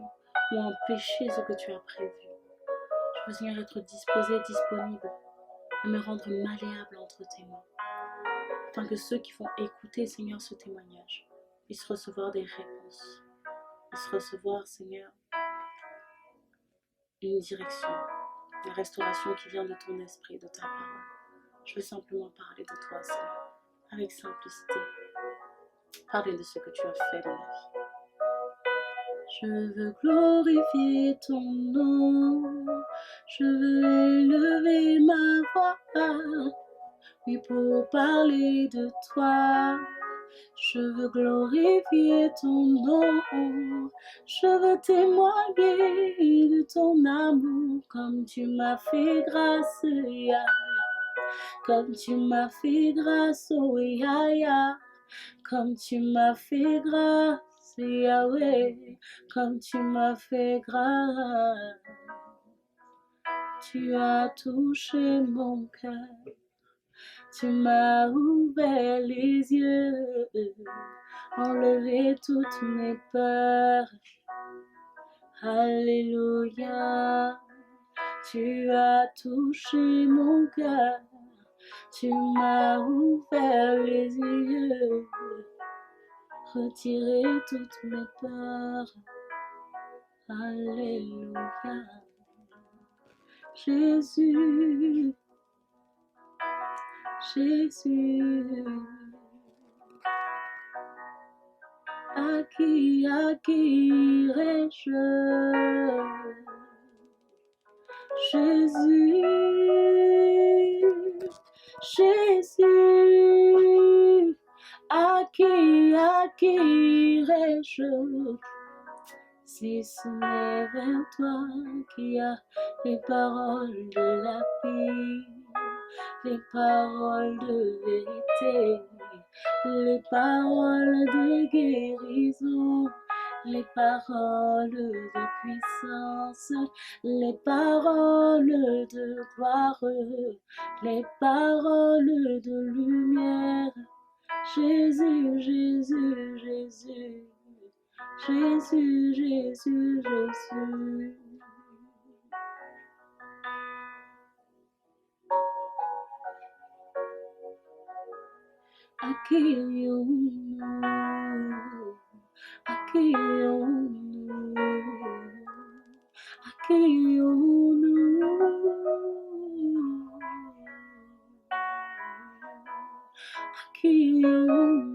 ou empêcher ce que tu as prévu. Je veux, Seigneur, être disposé, disponible, et me rendre malléable entre tes mains, afin que ceux qui vont écouter, Seigneur, ce témoignage puissent recevoir des réponses, puissent recevoir, Seigneur, une direction, la restauration qui vient de ton esprit, de ta parole. Je veux simplement parler de toi, Seigneur, avec simplicité. Parler de ce que tu as fait dans ma vie. Je veux glorifier ton nom. Je veux élever ma voix. Oui, pour parler de toi. Je veux glorifier ton nom. Je veux témoigner de ton amour comme tu m'as fait grâce. Yeah. Comme tu m'as fait grâce, oh yeah. Comme tu m'as fait grâce, Yahweh, comme tu m'as fait grâce, tu as touché mon cœur, tu m'as ouvert les yeux, enlevé toutes mes peurs, alléluia, tu as touché mon cœur, tu m'as ouvert les yeux, retirer toutes mes peurs. Alléluia. Jésus, Jésus. À qui irai-je? Jésus, Jésus. À qui irai-je? Si ce n'est vers toi qui a les paroles de la vie, les paroles de vérité, les paroles de guérison, les paroles de puissance, les paroles de gloire, les paroles de lumière. Jésus, Jésus, Jésus. Jésus, Jésus, Jésus. Accueillons-nous, accueillons-nous, accueillons-nous, accueillons-nous,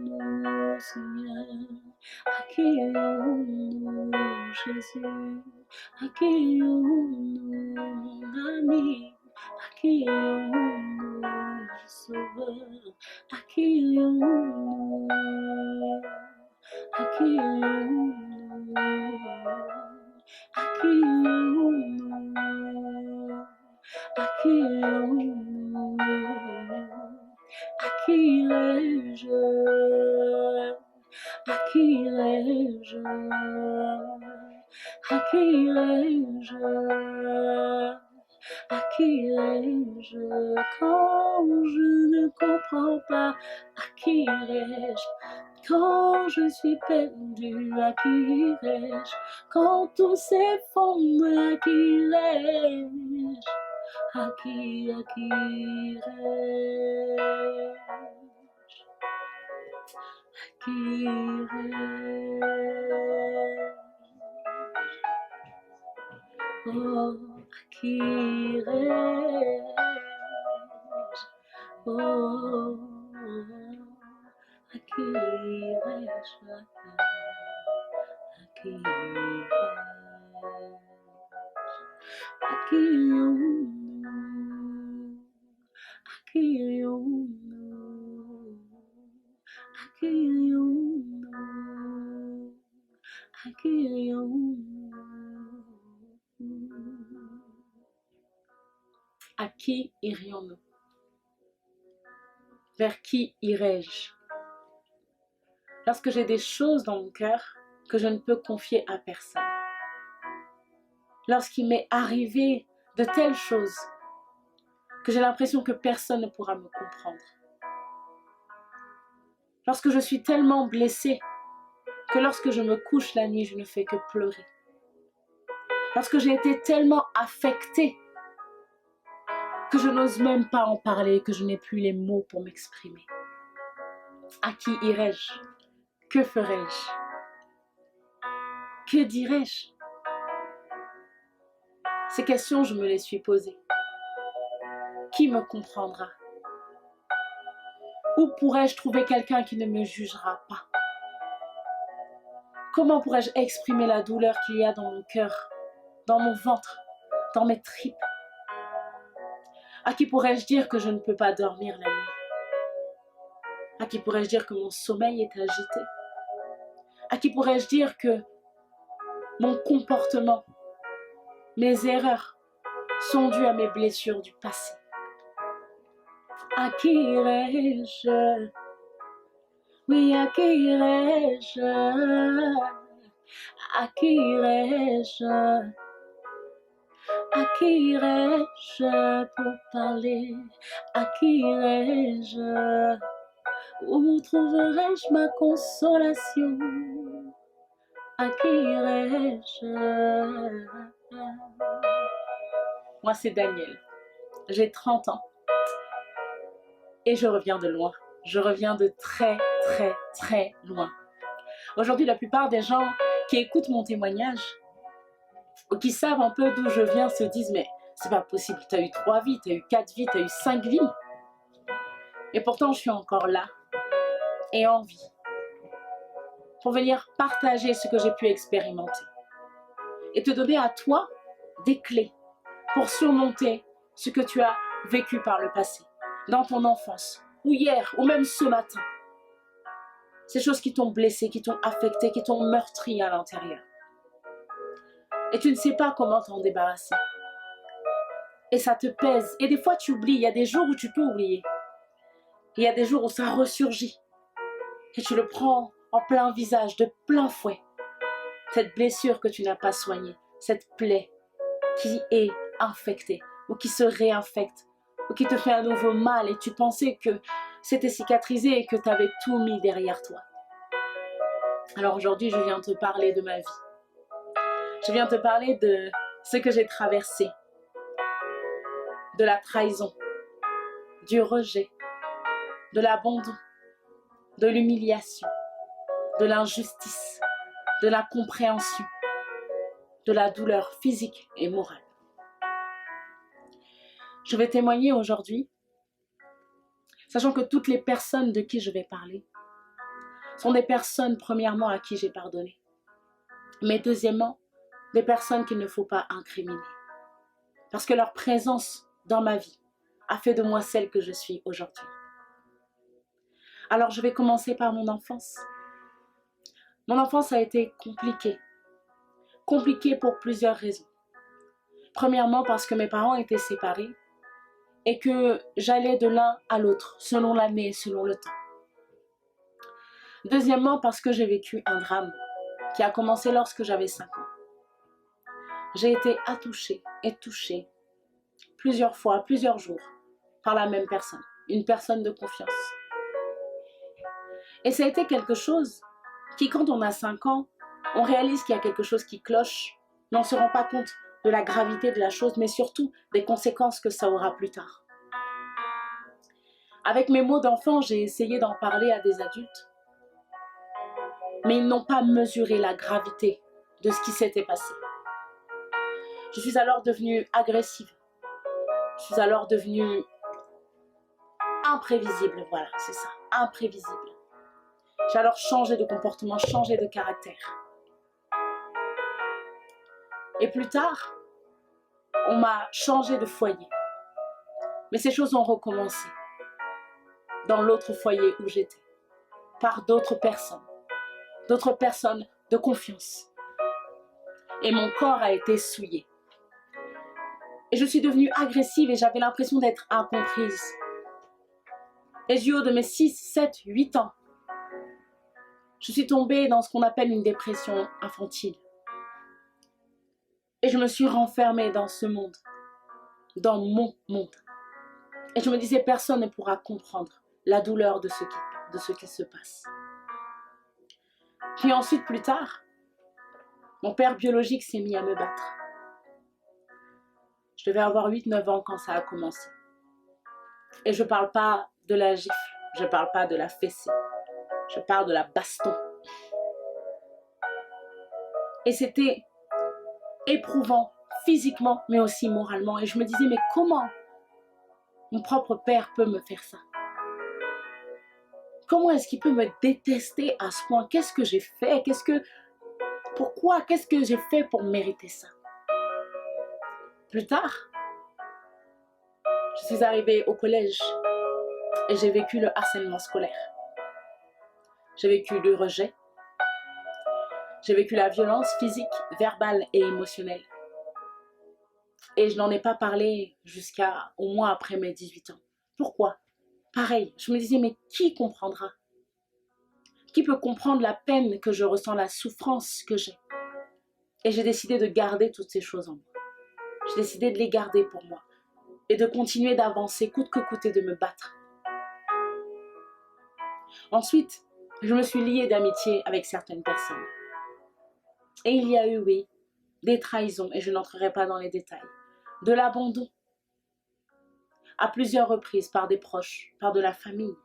Seigneur. Accueillons-nous, Jésus, accueillons-nous, mon ami, accueillons-nous, mon sauveur, accueillons-nous, accueillons-nous, À qui irai-je? À qui irai-je? À qui irai-je? À qui irai-je? Quand je ne comprends pas, à qui irai-je? Quand je suis perdue, à qui irai-je? Quand tout s'effondre, à qui irai-je? À qui irai-je? À qui irai-je? Oh, à qui irai-je? Oh, à qui irai-je? À qui irai-je? À qui À qui irions-nous? Vers qui irai-je? Lorsque j'ai des choses dans mon cœur que je ne peux confier à personne. Lorsqu'il m'est arrivé de telles choses que j'ai l'impression que personne ne pourra me comprendre. Lorsque je suis tellement blessée que lorsque je me couche la nuit, je ne fais que pleurer. Lorsque j'ai été tellement affectée que je n'ose même pas en parler, que je n'ai plus les mots pour m'exprimer. À qui irai-je? Que ferai-je? Que dirai-je? Ces questions, je me les suis posées. Qui me comprendra? Où pourrais-je trouver quelqu'un qui ne me jugera pas? Comment pourrais-je exprimer la douleur qu'il y a dans mon cœur, dans mon ventre, dans mes tripes? À qui pourrais-je dire que je ne peux pas dormir la nuit? À qui pourrais-je dire que mon sommeil est agité? À qui pourrais-je dire que mon comportement, mes erreurs sont dues à mes blessures du passé? À qui irai-je? Oui, à qui irai-je? À qui irai-je? À qui irai-je pour parler? À qui irai-je? Où trouverai-je ma consolation? À qui irai-je? Moi, c'est Daniel. J'ai 30 ans. Et je reviens de loin. Je reviens de très, très, très loin. Aujourd'hui, la plupart des gens qui écoutent mon témoignage ou qui savent un peu d'où je viens se disent « Mais c'est pas possible, tu as eu 3 vies, tu as eu 4 vies, tu as eu 5 vies. » Et pourtant, je suis encore là et en vie pour venir partager ce que j'ai pu expérimenter et te donner à toi des clés pour surmonter ce que tu as vécu par le passé, dans ton enfance, ou hier, ou même ce matin. Ces choses qui t'ont blessé, qui t'ont affecté, qui t'ont meurtri à l'intérieur. Et tu ne sais pas comment t'en débarrasser. Et ça te pèse. Et des fois, tu oublies. Il y a des jours où tu peux oublier. Il y a des jours où ça ressurgit. Et tu le prends en plein visage, de plein fouet. Cette blessure que tu n'as pas soignée, cette plaie qui est infectée, ou qui se réinfecte, ou qui te fait un nouveau mal, et tu pensais que c'était cicatrisé et que tu avais tout mis derrière toi. Alors aujourd'hui, je viens te parler de ma vie. Je viens te parler de ce que j'ai traversé, de la trahison, du rejet, de l'abandon, de l'humiliation, de l'injustice, de l'incompréhension, de la douleur physique et morale. Je vais témoigner aujourd'hui, sachant que toutes les personnes de qui je vais parler sont des personnes, premièrement, à qui j'ai pardonné, mais deuxièmement, des personnes qu'il ne faut pas incriminer, parce que leur présence dans ma vie a fait de moi celle que je suis aujourd'hui. Alors je vais commencer par mon enfance. Mon enfance a été compliquée compliqué pour plusieurs raisons. Premièrement, parce que mes parents étaient séparés et que j'allais de l'un à l'autre, selon l'année, selon le temps. Deuxièmement, parce que j'ai vécu un drame qui a commencé lorsque j'avais 5 ans. J'ai été attouchée et touchée plusieurs fois, plusieurs jours, par la même personne, une personne de confiance. Et ça a été quelque chose qui, quand on a 5 ans, on réalise qu'il y a quelque chose qui cloche, mais on ne se rend pas compte de la gravité de la chose, mais surtout des conséquences que ça aura plus tard. Avec mes mots d'enfant, j'ai essayé d'en parler à des adultes, mais ils n'ont pas mesuré la gravité de ce qui s'était passé. Je suis alors devenue agressive. Je suis alors devenue imprévisible, voilà, c'est ça, imprévisible. J'ai alors changé de comportement, changé de caractère. Et plus tard, on m'a changé de foyer. Mais ces choses ont recommencé dans l'autre foyer où j'étais, par d'autres personnes de confiance. Et mon corps a été souillé. Et je suis devenue agressive et j'avais l'impression d'être incomprise. Et du haut de mes 6, 7, 8 ans, je suis tombée dans ce qu'on appelle une dépression infantile. Et je me suis renfermée dans ce monde, dans mon monde. Et je me disais, personne ne pourra comprendre la douleur de ce qui se passe. Puis ensuite, plus tard, mon père biologique s'est mis à me battre. Je devais avoir 8-9 ans quand ça a commencé. Et je ne parle pas de la gifle, je ne parle pas de la fessée, je parle de la baston. Et c'était éprouvant physiquement, mais aussi moralement. Et je me disais, mais comment mon propre père peut me faire ça? Comment est-ce qu'il peut me détester à ce point? Qu'est-ce que j'ai fait? Pourquoi? Qu'est-ce que j'ai fait pour mériter ça? Plus tard, je suis arrivée au collège et j'ai vécu le harcèlement scolaire. J'ai vécu le rejet. J'ai vécu la violence physique, verbale et émotionnelle. Et je n'en ai pas parlé jusqu'à au moins après mes 18 ans. Pourquoi? Pareil, je me disais, mais qui comprendra? Qui peut comprendre la peine que je ressens, la souffrance que j'ai? Et j'ai décidé de garder toutes ces choses en moi. J'ai décidé de les garder pour moi et de continuer d'avancer coûte que coûte et de me battre. Ensuite, je me suis liée d'amitié avec certaines personnes. Et il y a eu, oui, des trahisons, et je n'entrerai pas dans les détails, de l'abandon, à plusieurs reprises par des proches, par de la famille.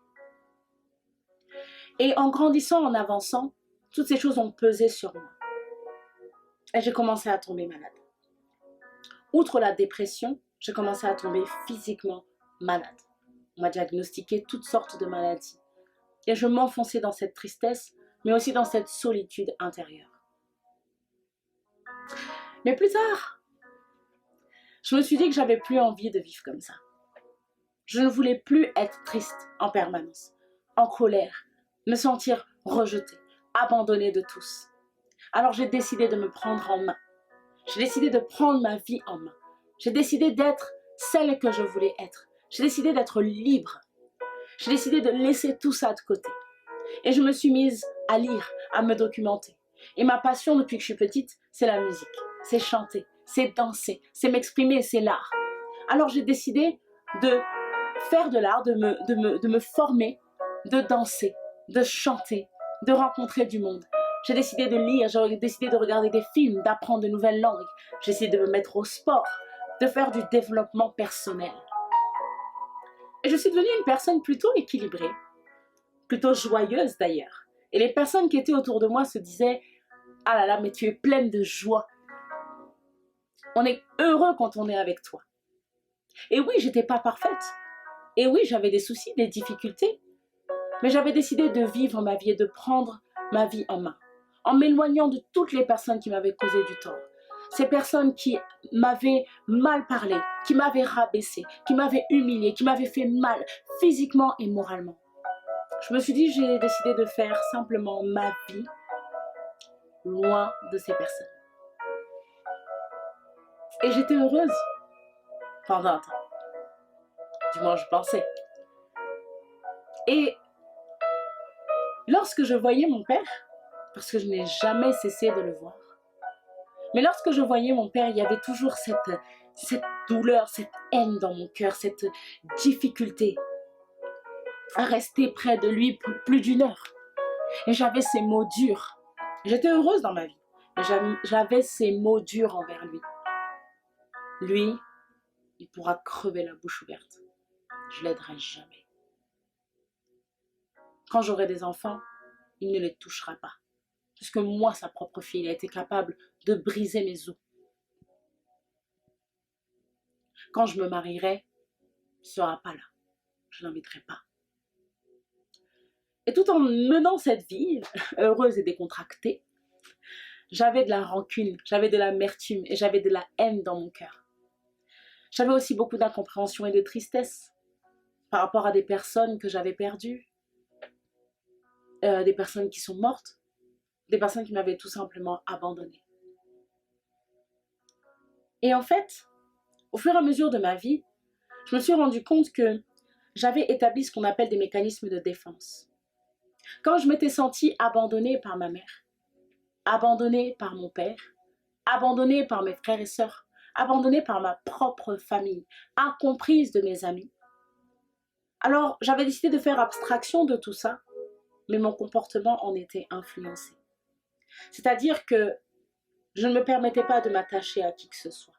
Et en grandissant, en avançant, toutes ces choses ont pesé sur moi. Et j'ai commencé à tomber malade. Outre la dépression, j'ai commencé à tomber physiquement malade. On m'a diagnostiqué toutes sortes de maladies. Et je m'enfonçais dans cette tristesse, mais aussi dans cette solitude intérieure. Mais plus tard, je me suis dit que j'avais plus envie de vivre comme ça. Je ne voulais plus être triste en permanence, en colère, me sentir rejetée, abandonnée de tous. Alors j'ai décidé de me prendre en main. J'ai décidé de prendre ma vie en main. J'ai décidé d'être celle que je voulais être. J'ai décidé d'être libre. J'ai décidé de laisser tout ça de côté. Et je me suis mise à lire, à me documenter. Et ma passion depuis que je suis petite, c'est la musique. C'est chanter, c'est danser, c'est m'exprimer, c'est l'art. Alors j'ai décidé de faire de l'art, de me former, de danser, de chanter, de rencontrer du monde. J'ai décidé de lire, j'ai décidé de regarder des films, d'apprendre de nouvelles langues. J'ai décidé de me mettre au sport, de faire du développement personnel. Et je suis devenue une personne plutôt équilibrée, plutôt joyeuse d'ailleurs. Et les personnes qui étaient autour de moi se disaient « Ah là là, mais tu es pleine de joie. On est heureux quand on est avec toi. » Et oui, j'étais pas parfaite. Et oui, j'avais des soucis, des difficultés. Mais j'avais décidé de vivre ma vie et de prendre ma vie en main. En m'éloignant de toutes les personnes qui m'avaient causé du tort. Ces personnes qui m'avaient mal parlé, qui m'avaient rabaissé, qui m'avaient humilié, qui m'avaient fait mal physiquement et moralement. Je me suis dit, j'ai décidé de faire simplement ma vie loin de ces personnes. Et j'étais heureuse pendant un temps. Du moins, je pensais. Et lorsque je voyais mon père, parce que je n'ai jamais cessé de le voir, mais lorsque je voyais mon père, il y avait toujours cette douleur, cette haine dans mon cœur, cette difficulté à rester près de lui pour plus d'une heure. Et j'avais ces mots durs. J'étais heureuse dans ma vie, mais j'avais ces mots durs envers lui. Lui, il pourra crever la bouche ouverte. Je l'aiderai jamais. Quand j'aurai des enfants, il ne les touchera pas. Puisque moi, sa propre fille, il a été capable de briser mes os. Quand je me marierai, il ne sera pas là. Je ne l'inviterai pas. Et tout en menant cette vie heureuse et décontractée, j'avais de la rancune, j'avais de l'amertume et j'avais de la haine dans mon cœur. J'avais aussi beaucoup d'incompréhension et de tristesse par rapport à des personnes que j'avais perdues, des personnes qui sont mortes, des personnes qui m'avaient tout simplement abandonnée. Et en fait, au fur et à mesure de ma vie, je me suis rendu compte que j'avais établi ce qu'on appelle des mécanismes de défense. Quand je m'étais sentie abandonnée par ma mère, abandonnée par mon père, abandonnée par mes frères et sœurs, abandonnée par ma propre famille, incomprise de mes amis, alors j'avais décidé de faire abstraction de tout ça, mais mon comportement en était influencé. C'est-à-dire que je ne me permettais pas de m'attacher à qui que ce soit.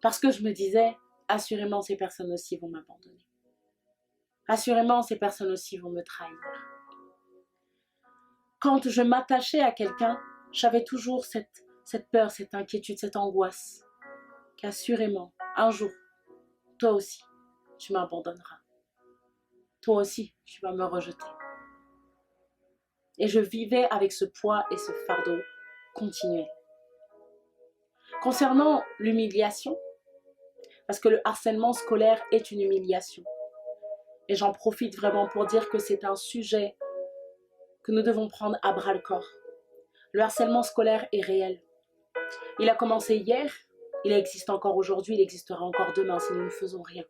Parce que je me disais, assurément ces personnes aussi vont m'abandonner. Assurément ces personnes aussi vont me trahir. Quand je m'attachais à quelqu'un, j'avais toujours cette peur, cette inquiétude, cette angoisse. Qu'assurément, un jour, toi aussi, tu m'abandonneras. Toi aussi, tu vas me rejeter. Et je vivais avec ce poids et ce fardeau continuel. Concernant l'humiliation, parce que le harcèlement scolaire est une humiliation. Et j'en profite vraiment pour dire que c'est un sujet que nous devons prendre à bras-le-corps. Le harcèlement scolaire est réel. Il a commencé hier, il existe encore aujourd'hui, il existera encore demain si nous ne faisons rien.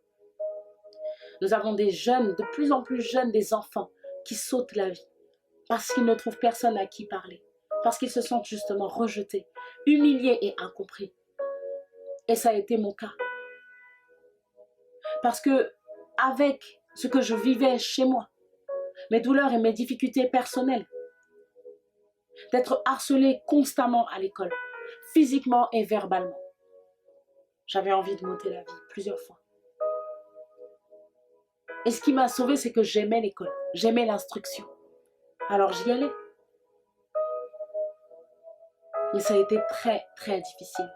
Nous avons des jeunes, de plus en plus jeunes, des enfants qui sautent la vie parce qu'ils ne trouvent personne à qui parler, parce qu'ils se sentent justement rejetés, humiliés et incompris. Et ça a été mon cas. Parce que avec ce que je vivais chez moi, mes douleurs et mes difficultés personnelles, d'être harcelée constamment à l'école, physiquement et verbalement, j'avais envie de m'ôter la vie plusieurs fois. Et ce qui m'a sauvée, c'est que j'aimais l'école, j'aimais l'instruction. Alors j'y allais. Mais ça a été très, très difficile.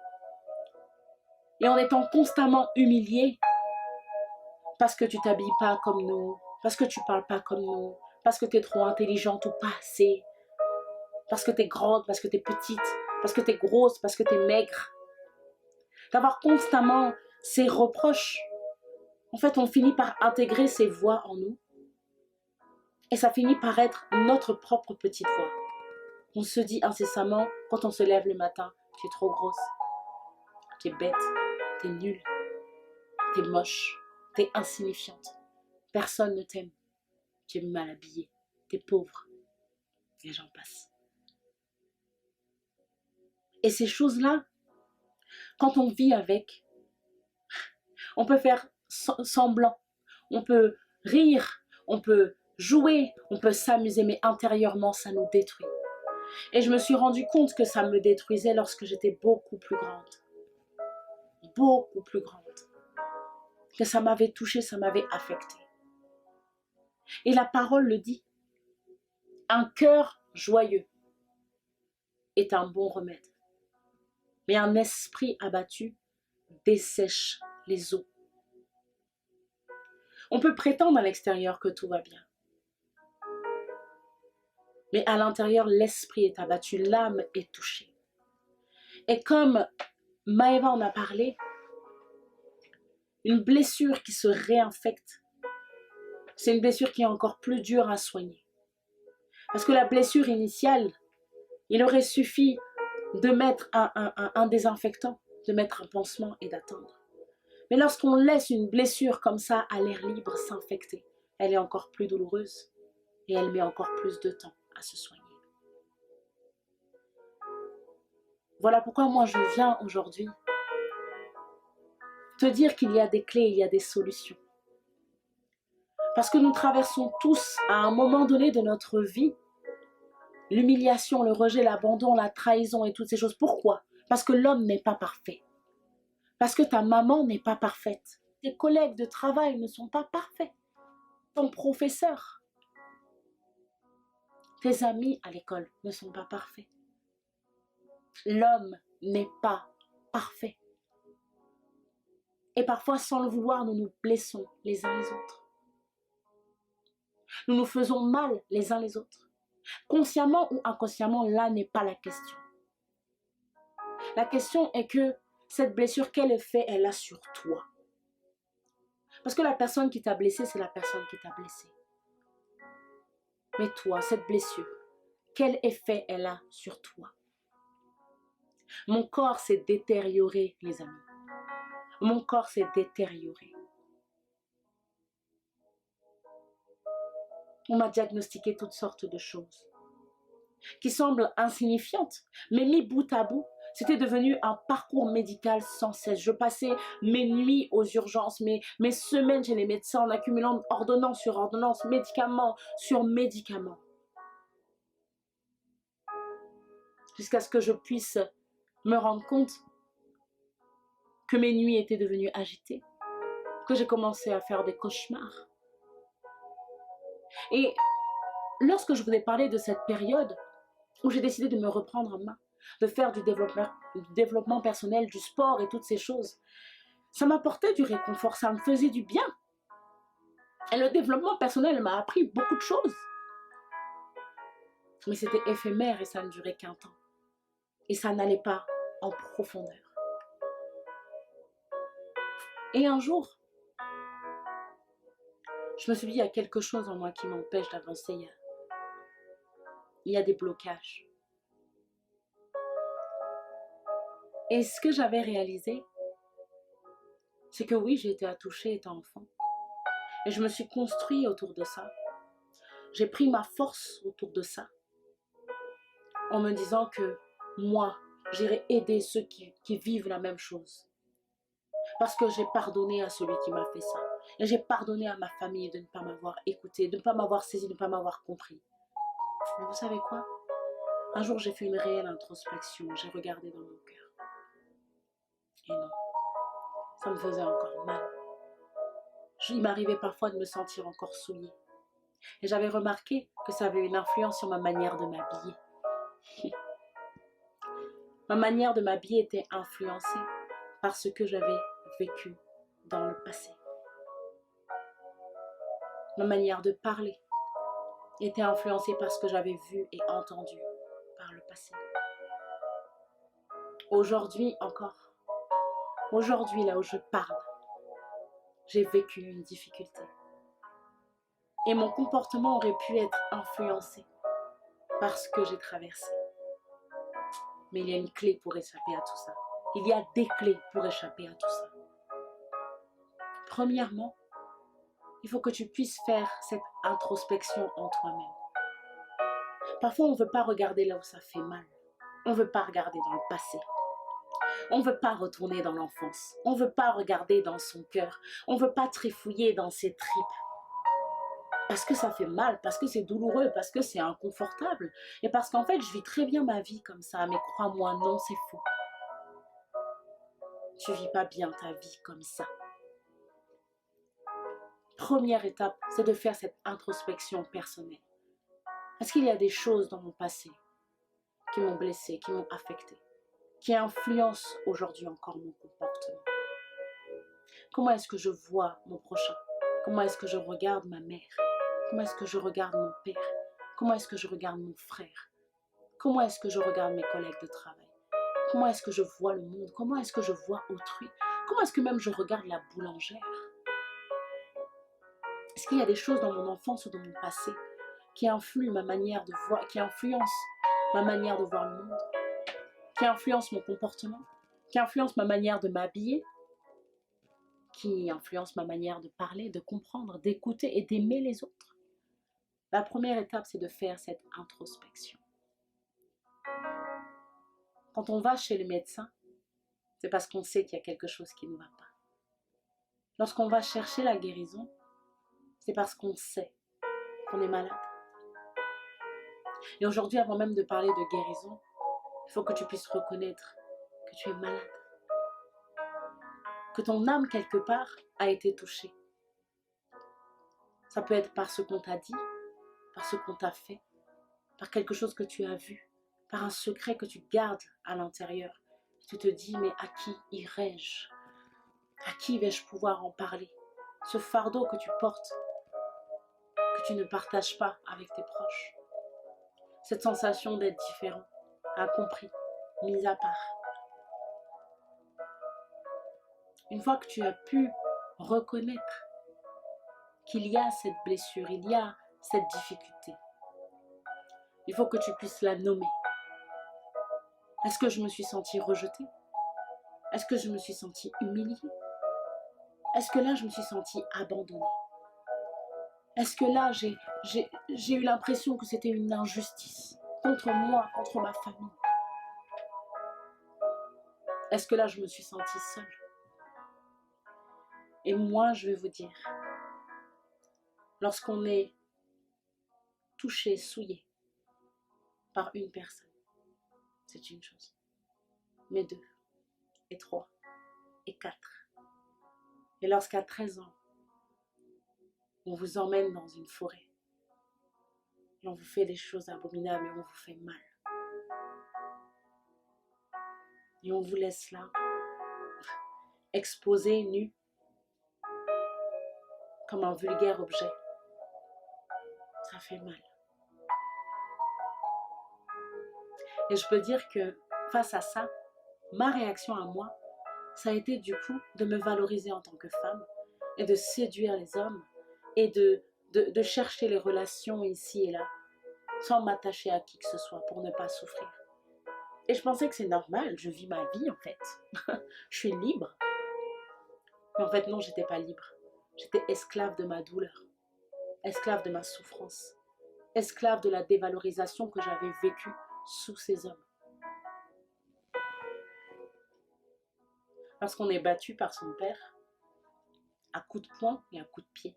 Et en étant constamment humiliée, parce que tu t'habilles pas comme nous, parce que tu parles pas comme nous, parce que tu es trop intelligente ou pas assez, parce que tu es grande, parce que tu es petite, parce que tu es grosse, parce que tu es maigre. D'avoir constamment ces reproches, en fait, on finit par intégrer ces voix en nous. Et ça finit par être notre propre petite voix. On se dit incessamment, quand on se lève le matin, tu es trop grosse, tu es bête, tu es nulle, tu es moche, tu es insignifiante. Personne ne t'aime, tu es mal habillée, tu es pauvre. Et j'en passe. Et ces choses-là, quand on vit avec, on peut faire semblant, on peut rire, on peut jouer, on peut s'amuser, mais intérieurement, ça nous détruit. Et je me suis rendu compte que ça me détruisait lorsque j'étais beaucoup plus grande. Beaucoup plus grande. Que ça m'avait touchée, ça m'avait affectée. Et la parole le dit. Un cœur joyeux est un bon remède. Mais un esprit abattu dessèche les eaux. On peut prétendre à l'extérieur que tout va bien. Mais à l'intérieur, l'esprit est abattu, l'âme est touchée. Et comme Maëva en a parlé, une blessure qui se réinfecte, c'est une blessure qui est encore plus dure à soigner. Parce que la blessure initiale, il aurait suffi de mettre un désinfectant, de mettre un pansement et d'attendre. Mais lorsqu'on laisse une blessure comme ça à l'air libre s'infecter, elle est encore plus douloureuse et elle met encore plus de temps à se soigner. Voilà pourquoi moi je viens aujourd'hui te dire qu'il y a des clés, il y a des solutions. Parce que nous traversons tous à un moment donné de notre vie l'humiliation, le rejet, l'abandon, la trahison et toutes ces choses. Pourquoi? Parce que l'homme n'est pas parfait. Parce que ta maman n'est pas parfaite. Tes collègues de travail ne sont pas parfaits. Ton professeur, tes amis à l'école ne sont pas parfaits. L'homme n'est pas parfait. Et parfois, sans le vouloir, nous nous blessons les uns les autres. Nous nous faisons mal les uns les autres. Consciemment ou inconsciemment, là n'est pas la question. La question est que cette blessure, quel effet elle a sur toi? Parce que la personne qui t'a blessé, c'est la personne qui t'a blessé. Mais toi, cette blessure, quel effet elle a sur toi? Mon corps s'est détérioré, les amis. Mon corps s'est détérioré. On m'a diagnostiqué toutes sortes de choses qui semblent insignifiantes, mais mis bout à bout, c'était devenu un parcours médical sans cesse. Je passais mes nuits aux urgences, mes semaines chez les médecins en accumulant ordonnance sur ordonnance, médicament sur médicament. Jusqu'à ce que je puisse me rendre compte que mes nuits étaient devenues agitées, que j'ai commencé à faire des cauchemars. Et lorsque je vous ai parlé de cette période où j'ai décidé de me reprendre en main, de faire du développement personnel, du sport et toutes ces choses, ça m'apportait du réconfort, ça me faisait du bien. Et le développement personnel m'a appris beaucoup de choses. Mais c'était éphémère et ça ne durait qu'un temps. Et ça n'allait pas en profondeur. Et un jour, je me suis dit, il y a quelque chose en moi qui m'empêche d'avancer. Il y a des blocages. Et ce que j'avais réalisé, c'est que oui, j'ai été touchée étant enfant. Et je me suis construit autour de ça. J'ai pris ma force autour de ça. En me disant que moi, j'irai aider ceux qui vivent la même chose. Parce que j'ai pardonné à celui qui m'a fait ça. Et j'ai pardonné à ma famille de ne pas m'avoir écouté, de ne pas m'avoir saisi, de ne pas m'avoir compris. Mais vous savez quoi? Un jour, j'ai fait une réelle introspection. J'ai regardé dans mon cœur. Et non, ça me faisait encore mal. Il m'arrivait parfois de me sentir encore souillée. Et j'avais remarqué que ça avait une influence sur ma manière de m'habiller. Ma manière de m'habiller était influencée par ce que j'avais vécu dans le passé. Ma manière de parler était influencée par ce que j'avais vu et entendu par le passé. Aujourd'hui encore, aujourd'hui là où je parle, j'ai vécu une difficulté. Et mon comportement aurait pu être influencé par ce que j'ai traversé. Mais il y a une clé pour échapper à tout ça. Il y a des clés pour échapper à tout ça. Premièrement, il faut que tu puisses faire cette introspection en toi-même. Parfois, on ne veut pas regarder là où ça fait mal. On ne veut pas regarder dans le passé. On ne veut pas retourner dans l'enfance. On ne veut pas regarder dans son cœur. On ne veut pas trifouiller dans ses tripes. Parce que ça fait mal, parce que c'est douloureux, parce que c'est inconfortable. Et parce qu'en fait, je vis très bien ma vie comme ça. Mais crois-moi, non, c'est faux. Tu ne vis pas bien ta vie comme ça. Première étape, c'est de faire cette introspection personnelle. Est-ce qu'il y a des choses dans mon passé qui m'ont blessée, qui m'ont affectée, qui influencent aujourd'hui encore mon comportement? Comment est-ce que je vois mon prochain? Comment est-ce que je regarde ma mère? Comment est-ce que je regarde mon père? Comment est-ce que je regarde mon frère? Comment est-ce que je regarde mes collègues de travail? Comment est-ce que je vois le monde? Comment est-ce que je vois autrui? Comment est-ce que même je regarde la boulangère? Est-ce qu'il y a des choses dans mon enfance ou dans mon passé qui influencent ma manière de voir, qui influencent ma manière de voir le monde? qui influence mon comportement, qui influence ma manière de m'habiller, qui influence ma manière de parler, de comprendre, d'écouter et d'aimer les autres. La première étape, c'est de faire cette introspection. Quand on va chez le médecin, c'est parce qu'on sait qu'il y a quelque chose qui ne va pas. Lorsqu'on va chercher la guérison, c'est parce qu'on sait qu'on est malade. Et aujourd'hui, avant même de parler de guérison, il faut que tu puisses reconnaître que tu es malade. Que ton âme, quelque part, a été touchée. Ça peut être par ce qu'on t'a dit, par ce qu'on t'a fait, par quelque chose que tu as vu, par un secret que tu gardes à l'intérieur. Tu te dis, mais à qui irai-je? À qui vais-je pouvoir en parler? Ce fardeau que tu portes, que tu ne partages pas avec tes proches. Cette sensation d'être différent, incompris, mis à part. Une fois que tu as pu reconnaître qu'il y a cette blessure, il y a cette difficulté, il faut que tu puisses la nommer. Est-ce que je me suis sentie rejetée? Est-ce que je me suis sentie humiliée? Est-ce que là, je me suis sentie abandonnée? Est-ce que là, j'ai eu l'impression que c'était une injustice contre moi, contre ma famille? Est-ce que là, je me suis sentie seule? Et moi, je vais vous dire, lorsqu'on est touché, souillé par une personne, c'est une chose. Mais 2, et 3, et 4. Et lorsqu'à 13 ans, on vous emmène dans une forêt, et on vous fait des choses abominables et on vous fait mal. Et on vous laisse là, exposé, nu, comme un vulgaire objet. Ça fait mal. Et je peux dire que face à ça, ma réaction à moi, ça a été du coup de me valoriser en tant que femme et de séduire les hommes et de chercher les relations ici et là, sans m'attacher à qui que ce soit pour ne pas souffrir. Et je pensais que c'est normal, je vis ma vie en fait. Je suis libre. Mais en fait non, j'étais pas libre. J'étais esclave de ma douleur, esclave de ma souffrance, esclave de la dévalorisation que j'avais vécue sous ces hommes. Parce qu'on est battu par son père, à coups de poing et à coups de pied.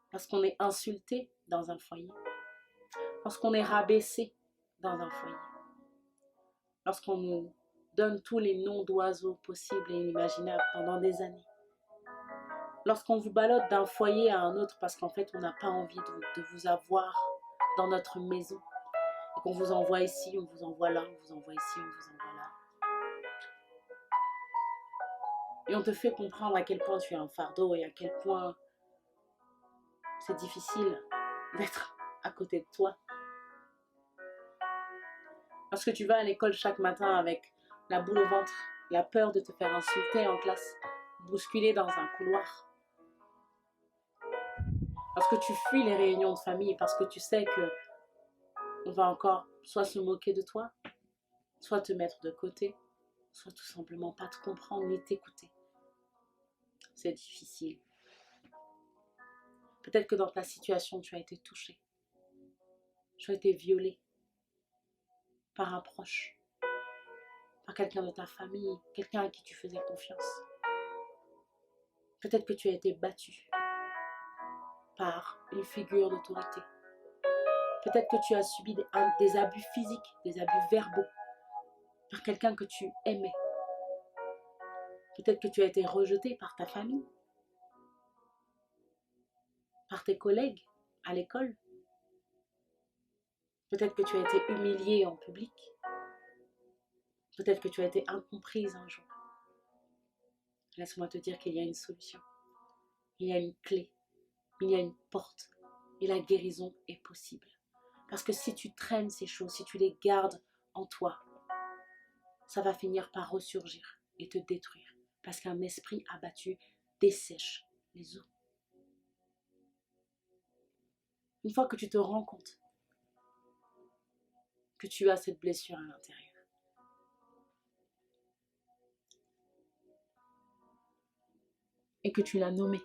Parce qu'on est insulté dans un foyer. Parce qu'on est rabaissé dans un foyer. Lorsqu'on nous donne tous les noms d'oiseaux possibles et inimaginables pendant des années. Lorsqu'on vous ballotte d'un foyer à un autre parce qu'en fait on n'a pas envie de vous avoir dans notre maison. Et qu'on vous envoie ici, on vous envoie là, on vous envoie ici, on vous envoie là. Et on te fait comprendre à quel point tu es un fardeau et à quel point c'est difficile d'être à côté de toi. Parce que tu vas à l'école chaque matin avec la boule au ventre, la peur de te faire insulter en classe, bousculer dans un couloir. Parce que tu fuis les réunions de famille, parce que tu sais que on va encore soit se moquer de toi, soit te mettre de côté, soit tout simplement pas te comprendre ni t'écouter. C'est difficile. Peut-être que dans ta situation, tu as été touché. Tu as été violé par un proche, par quelqu'un de ta famille, quelqu'un à qui tu faisais confiance. Peut-être que tu as été battu par une figure d'autorité. Peut-être que tu as subi des abus physiques, des abus verbaux, par quelqu'un que tu aimais. Peut-être que tu as été rejeté par ta famille, par tes collègues à l'école. Peut-être que tu as été humilié en public. Peut-être que tu as été incomprise un jour. Laisse-moi te dire qu'il y a une solution. Il y a une clé. Il y a une porte. Et la guérison est possible. Parce que si tu traînes ces choses, si tu les gardes en toi, ça va finir par ressurgir et te détruire. Parce qu'un esprit abattu dessèche les eaux. Une fois que tu te rends compte que tu as cette blessure à l'intérieur, et que tu l'as nommé.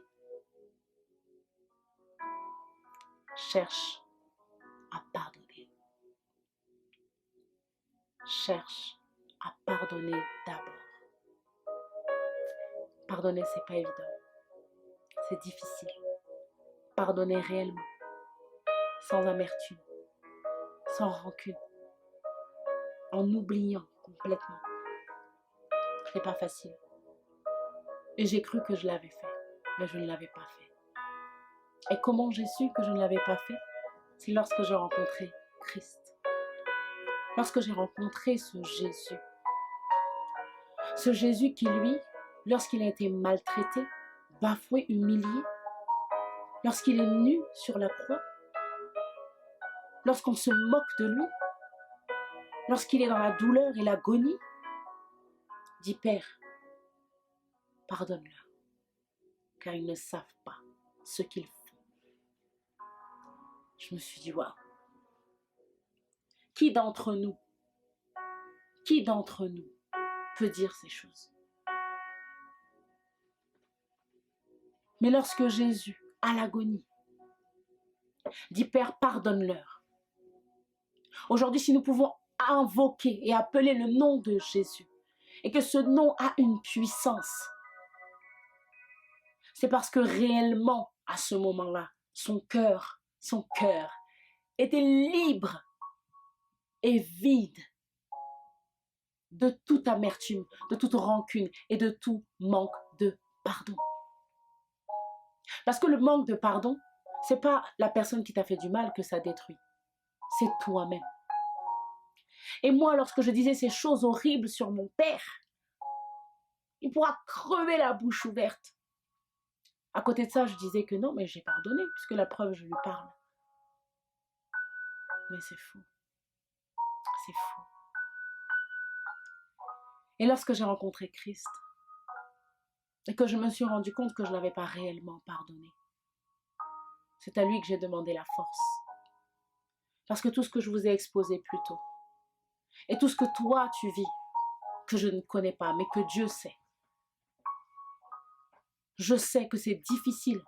Cherche à pardonner. Cherche à pardonner d'abord. Pardonner, c'est pas évident. C'est difficile. Pardonner réellement, sans amertume, sans rancune, en oubliant complètement. C'est pas facile. Et j'ai cru que je l'avais fait, mais je ne l'avais pas fait. Et comment j'ai su que je ne l'avais pas fait? C'est lorsque j'ai rencontré Christ. Lorsque j'ai rencontré ce Jésus. Ce Jésus qui, lui, lorsqu'il a été maltraité, bafoué, humilié, lorsqu'il est nu sur la croix, lorsqu'on se moque de lui, lorsqu'il est dans la douleur et l'agonie, dit Père, pardonne-leur, car ils ne savent pas ce qu'ils font. Je me suis dit, waouh, qui d'entre nous peut dire ces choses? Mais lorsque Jésus, à l'agonie, dit Père, pardonne-leur. Aujourd'hui, si nous pouvons invoquer et appeler le nom de Jésus, et que ce nom a une puissance, c'est parce que réellement, à ce moment-là, son cœur était libre et vide de toute amertume, de toute rancune et de tout manque de pardon. Parce que le manque de pardon, c'est pas la personne qui t'a fait du mal que ça détruit, c'est toi-même. Et moi, lorsque je disais ces choses horribles sur mon père, il pourra crever la bouche ouverte. À côté de ça, je disais que non, mais j'ai pardonné, puisque la preuve, je lui parle. Mais c'est faux. C'est faux. Et lorsque j'ai rencontré Christ, et que je me suis rendu compte que je ne l'avais pas réellement pardonné, c'est à lui que j'ai demandé la force. Parce que tout ce que je vous ai exposé plus tôt, et tout ce que toi tu vis, que je ne connais pas, mais que Dieu sait, je sais que c'est difficile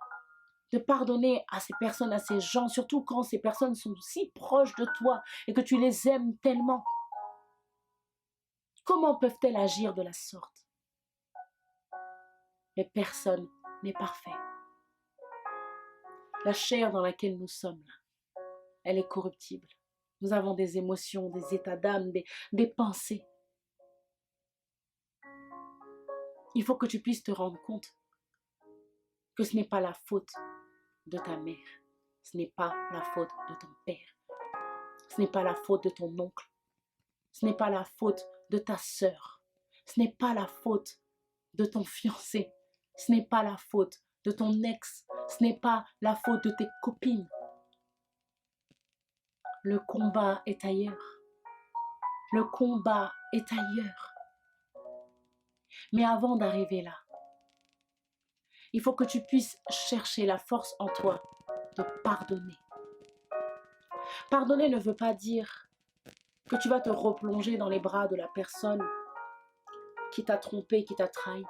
de pardonner à ces personnes, à ces gens, surtout quand ces personnes sont si proches de toi et que tu les aimes tellement. Comment peuvent-elles agir de la sorte? Mais personne n'est parfait. La chair dans laquelle nous sommes, elle est corruptible. Nous avons des émotions, des états d'âme, des pensées. Il faut que tu puisses te rendre compte que ce n'est pas la faute de ta mère, ce n'est pas la faute de ton père, ce n'est pas la faute de ton oncle, ce n'est pas la faute de ta sœur, ce n'est pas la faute de ton fiancé, ce n'est pas la faute de ton ex, ce n'est pas la faute de tes copines. Le combat est ailleurs. Le combat est ailleurs. Mais avant d'arriver là, il faut que tu puisses chercher la force en toi de pardonner. Pardonner ne veut pas dire que tu vas te replonger dans les bras de la personne qui t'a trompé, qui t'a trahi,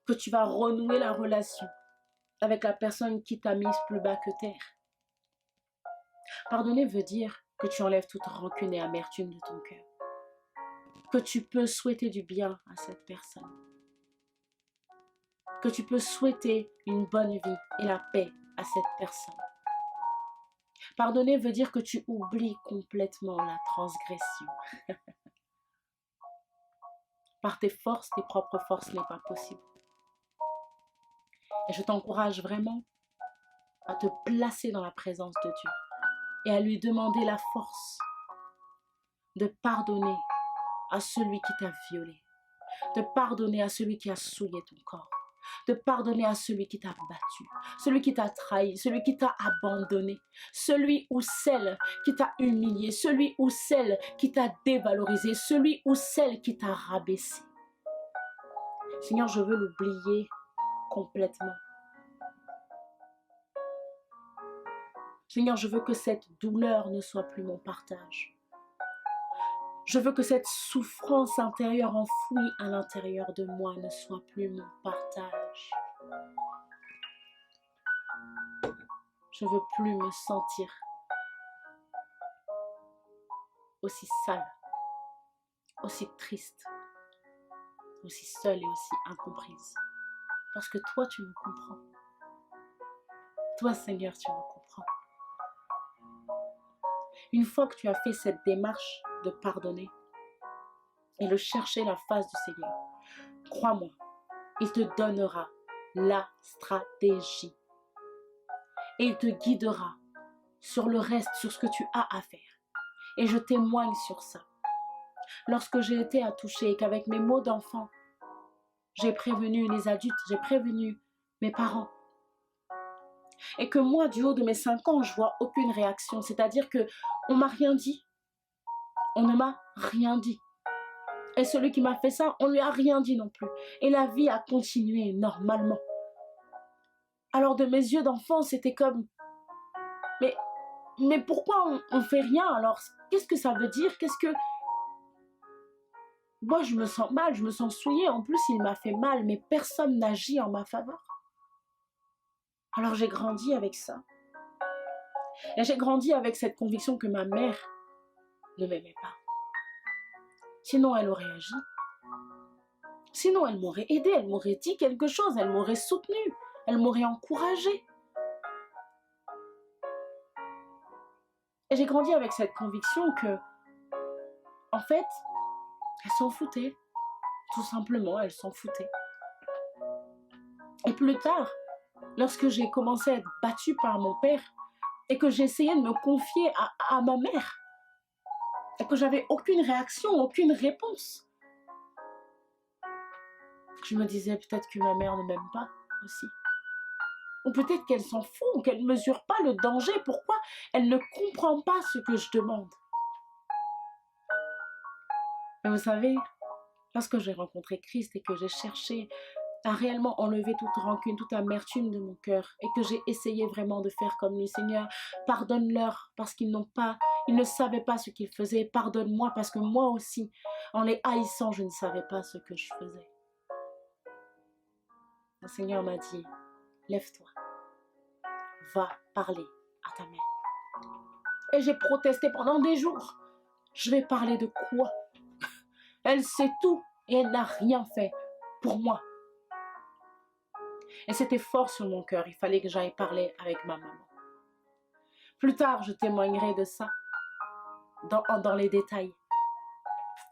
que tu vas renouer la relation avec la personne qui t'a mise plus bas que terre. Pardonner veut dire que tu enlèves toute rancune et amertume de ton cœur, que tu peux souhaiter du bien à cette personne, que tu peux souhaiter une bonne vie et la paix à cette personne. Pardonner veut dire que tu oublies complètement la transgression. Par tes forces, tes propres forces, ce n'est pas possible. Et je t'encourage vraiment à te placer dans la présence de Dieu et à lui demander la force de pardonner à celui qui t'a violé, de pardonner à celui qui a souillé ton corps, de pardonner à celui qui t'a battu, celui qui t'a trahi, celui qui t'a abandonné, celui ou celle qui t'a humilié, celui ou celle qui t'a dévalorisé, celui ou celle qui t'a rabaissé. Seigneur, je veux l'oublier complètement. Seigneur, je veux que cette douleur ne soit plus mon partage. Je veux que cette souffrance intérieure enfouie à l'intérieur de moi ne soit plus mon partage. Je ne veux plus me sentir aussi sale, aussi triste, aussi seule et aussi incomprise. Parce que toi, tu me comprends. Toi, Seigneur, tu me comprends. Une fois que tu as fait cette démarche de pardonner et de chercher la face du Seigneur, crois-moi, il te donnera la stratégie. Et il te guidera sur le reste, sur ce que tu as à faire. Et je témoigne sur ça. Lorsque j'ai été à toucher et qu'avec mes mots d'enfant, j'ai prévenu les adultes, j'ai prévenu mes parents. Et que moi, du haut de mes 5 ans, je vois aucune réaction. C'est-à-dire qu'on ne m'a rien dit. On ne m'a rien dit. Et celui qui m'a fait ça, on ne lui a rien dit non plus. Et la vie a continué normalement. Alors de mes yeux d'enfant, c'était comme... Mais pourquoi on ne fait rien alors? Qu'est-ce que ça veut dire? Qu'est-ce que... Moi, je me sens mal, je me sens souillée. En plus, il m'a fait mal, mais personne n'agit en ma faveur. Alors j'ai grandi avec ça. Et j'ai grandi avec cette conviction que ma mère ne m'aimait pas. Sinon, elle aurait agi. Sinon, elle m'aurait aidée, elle m'aurait dit quelque chose, elle m'aurait soutenue, elle m'aurait encouragée. Et j'ai grandi avec cette conviction que, en fait, elle s'en foutait. Tout simplement, elle s'en foutait. Et plus tard, lorsque j'ai commencé à être battue par mon père et que j'essayais de me confier à ma mère et que j'avais aucune réaction, aucune réponse, je me disais peut-être que ma mère ne m'aime pas aussi. Ou peut-être qu'elle s'en fout, ou qu'elle ne mesure pas le danger. Pourquoi elle ne comprend pas ce que je demande? Mais vous savez, lorsque j'ai rencontré Christ et que j'ai cherché à réellement enlever toute rancune, toute amertume de mon cœur et que j'ai essayé vraiment de faire comme lui, Seigneur, pardonne-leur parce qu'ils ne savaient pas ce qu'ils faisaient. Pardonne-moi parce que moi aussi, en les haïssant, je ne savais pas ce que je faisais. Le Seigneur m'a dit, lève-toi, va parler à ta mère. Et j'ai protesté pendant des jours. Je vais parler de quoi? Elle sait tout et elle n'a rien fait pour moi. Et c'était fort sur mon cœur. Il fallait que j'aille parler avec ma maman. Plus tard, je témoignerai de ça dans les détails.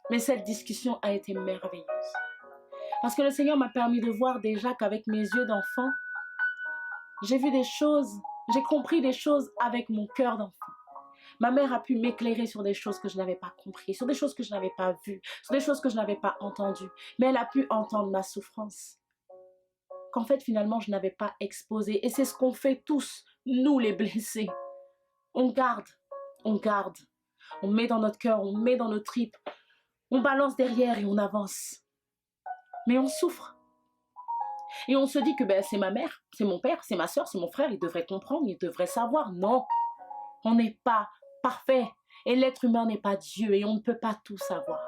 Mais cette discussion a été merveilleuse. Parce que le Seigneur m'a permis de voir déjà qu'avec mes yeux d'enfant, j'ai vu des choses, j'ai compris des choses avec mon cœur d'enfant. Ma mère a pu m'éclairer sur des choses que je n'avais pas compris, sur des choses que je n'avais pas vues, sur des choses que je n'avais pas entendues. Mais elle a pu entendre ma souffrance. Qu'en fait, finalement, je n'avais pas exposé. Et c'est ce qu'on fait tous, nous les blessés. On garde. On met dans notre cœur, on met dans nos tripes. On balance derrière et on avance. Mais on souffre. Et on se dit que c'est ma mère, c'est mon père, c'est ma soeur, c'est mon frère, ils devraient comprendre, ils devraient savoir. Non, on n'est pas parfait. Et l'être humain n'est pas Dieu et on ne peut pas tout savoir.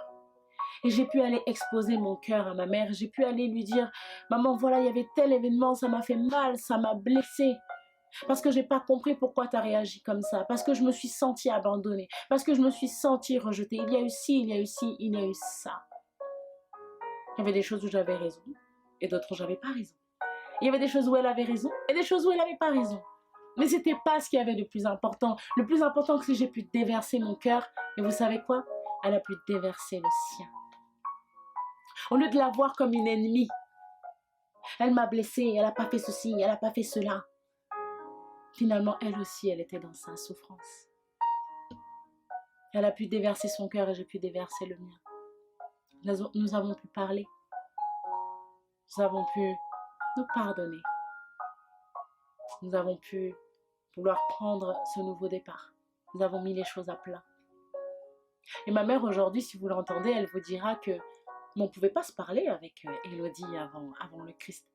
Et j'ai pu aller exposer mon cœur à ma mère. J'ai pu aller lui dire, maman, voilà, il y avait tel événement, ça m'a fait mal, ça m'a blessée. Parce que je n'ai pas compris pourquoi tu as réagi comme ça. Parce que je me suis sentie abandonnée. Parce que je me suis sentie rejetée. Il y a eu ci, il y a eu ci, il y a eu ça. Il y avait des choses où j'avais raison et d'autres où j'avais pas raison. Il y avait des choses où elle avait raison et des choses où elle n'avait pas raison. Mais ce n'était pas ce qu'il y avait de plus important. Le plus important, c'est que j'ai pu déverser mon cœur. Et vous savez quoi? Elle a pu déverser le sien. Au lieu de la voir comme une ennemie, elle m'a blessée, elle n'a pas fait ceci, elle n'a pas fait cela. Finalement, elle aussi, elle était dans sa souffrance. Elle a pu déverser son cœur et j'ai pu déverser le mien. Nous avons pu parler. Nous avons pu nous pardonner. Nous avons pu vouloir prendre ce nouveau départ. Nous avons mis les choses à plat. Et ma mère, aujourd'hui, si vous l'entendez, elle vous dira que on ne pouvait pas se parler avec Élodie avant le Christ.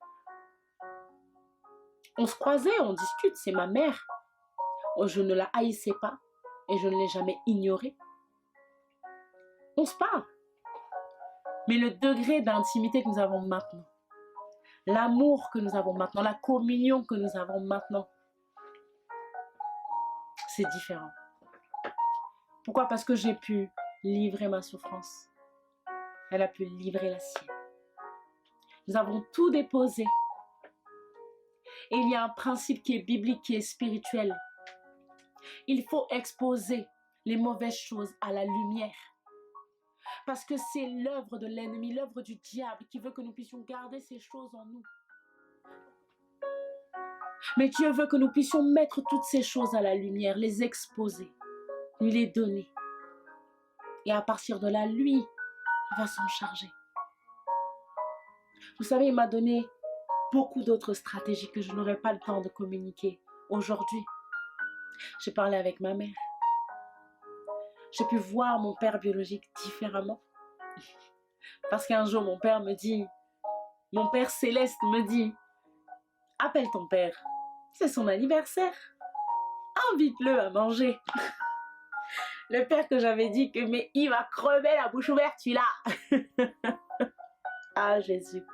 On se croisait, on discute, c'est ma mère. Je ne la haïssais pas et je ne l'ai jamais ignorée. On se parle. Mais le degré d'intimité que nous avons maintenant, l'amour que nous avons maintenant, la communion que nous avons maintenant, c'est différent. Pourquoi? Parce que j'ai pu livrer ma souffrance. Elle a pu livrer la sienne. Nous avons tout déposé. Et il y a un principe qui est biblique, qui est spirituel. Il faut exposer les mauvaises choses à la lumière. Parce que c'est l'œuvre de l'ennemi, l'œuvre du diable qui veut que nous puissions garder ces choses en nous. Mais Dieu veut que nous puissions mettre toutes ces choses à la lumière, les exposer, lui les donner. Et à partir de là, lui, il va s'en charger. Vous savez, il m'a donné beaucoup d'autres stratégies que je n'aurai pas le temps de communiquer aujourd'hui. J'ai parlé avec ma mère. J'ai pu voir mon père biologique différemment. Parce qu'un jour, mon père céleste me dit, appelle ton père, c'est son anniversaire, invite-le à manger. Le père que j'avais dit que mais il va crever la bouche ouverte, celui-là. Ah Jésus.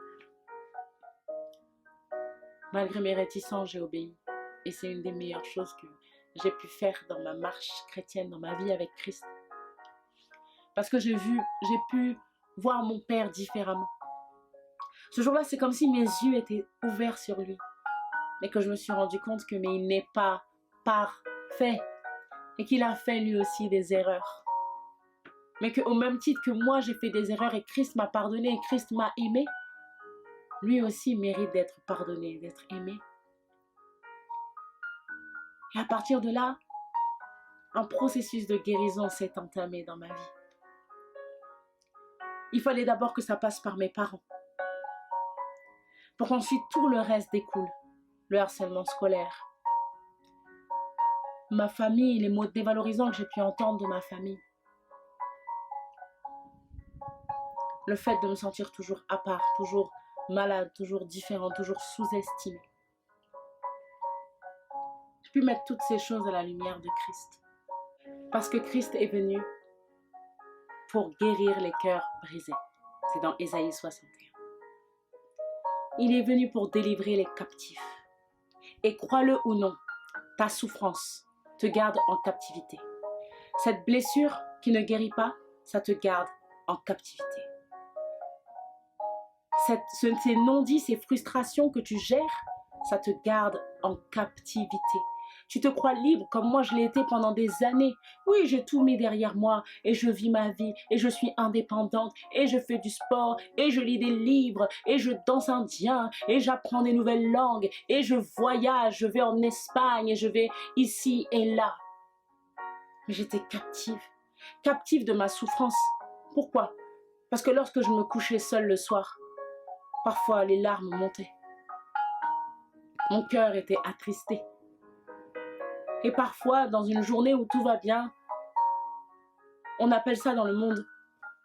Malgré mes réticences, j'ai obéi. Et c'est une des meilleures choses que j'ai pu faire dans ma marche chrétienne, dans ma vie avec Christ. Parce que j'ai pu voir mon père différemment. Ce jour-là, c'est comme si mes yeux étaient ouverts sur lui. Mais que je me suis rendu compte que mais il n'est pas parfait. Et qu'il a fait lui aussi des erreurs. Mais qu'au même titre que moi, j'ai fait des erreurs et Christ m'a pardonné et Christ m'a aimé, lui aussi mérite d'être pardonné, d'être aimé. Et à partir de là, un processus de guérison s'est entamé dans ma vie. Il fallait d'abord que ça passe par mes parents. Pour qu'ensuite tout le reste découle. Le harcèlement scolaire. Ma famille, les mots dévalorisants que j'ai pu entendre de ma famille. Le fait de me sentir toujours à part, toujours malade, toujours différent, toujours sous-estimé. J'ai pu mettre toutes ces choses à la lumière de Christ. Parce que Christ est venu pour guérir les cœurs brisés. C'est dans Ésaïe 61. Il est venu pour délivrer les captifs. Et crois-le ou non, ta souffrance te garde en captivité. Cette blessure qui ne guérit pas, ça te garde en captivité. Ces non-dits, ces frustrations que tu gères, ça te garde en captivité. Tu te crois libre comme moi je l'ai été pendant des années. Oui, j'ai tout mis derrière moi et je vis ma vie et je suis indépendante et je fais du sport et je lis des livres et je danse indien et j'apprends des nouvelles langues et je voyage, je vais en Espagne et je vais ici et là. Mais j'étais captive de ma souffrance. Pourquoi? Parce que lorsque je me couchais seule le soir, parfois les larmes montaient. Mon cœur était attristé. Et parfois, dans une journée où tout va bien, on appelle ça dans le monde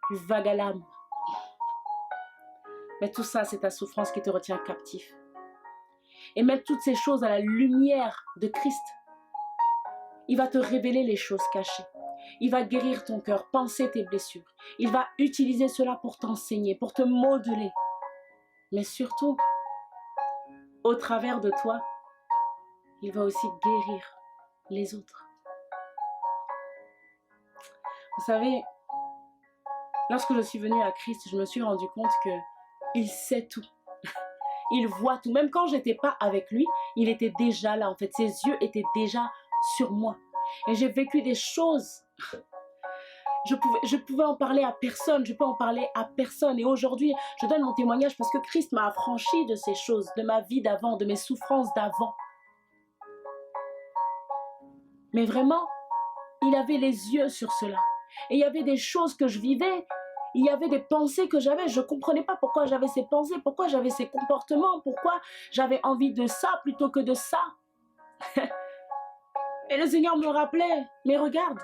du vague à l'âme. Mais tout ça, c'est ta souffrance qui te retient captif. Et mettre toutes ces choses à la lumière de Christ, il va te révéler les choses cachées. Il va guérir ton cœur, penser tes blessures. Il va utiliser cela pour t'enseigner, pour te modeler. Mais surtout, au travers de toi, il va aussi guérir les autres. Vous savez, lorsque je suis venue à Christ, je me suis rendu compte qu'il sait tout. Il voit tout. Même quand je n'étais pas avec lui, il était déjà là. En fait, ses yeux étaient déjà sur moi. Et j'ai vécu des choses. Je pouvais en parler à personne. Je peux en parler à personne. Et aujourd'hui, je donne mon témoignage parce que Christ m'a affranchi de ces choses, de ma vie d'avant, de mes souffrances d'avant. Mais vraiment, il avait les yeux sur cela. Et il y avait des choses que je vivais. Il y avait des pensées que j'avais. Je ne comprenais pas pourquoi j'avais ces pensées, pourquoi j'avais ces comportements, pourquoi j'avais envie de ça plutôt que de ça. Et le Seigneur me rappelait, mais regarde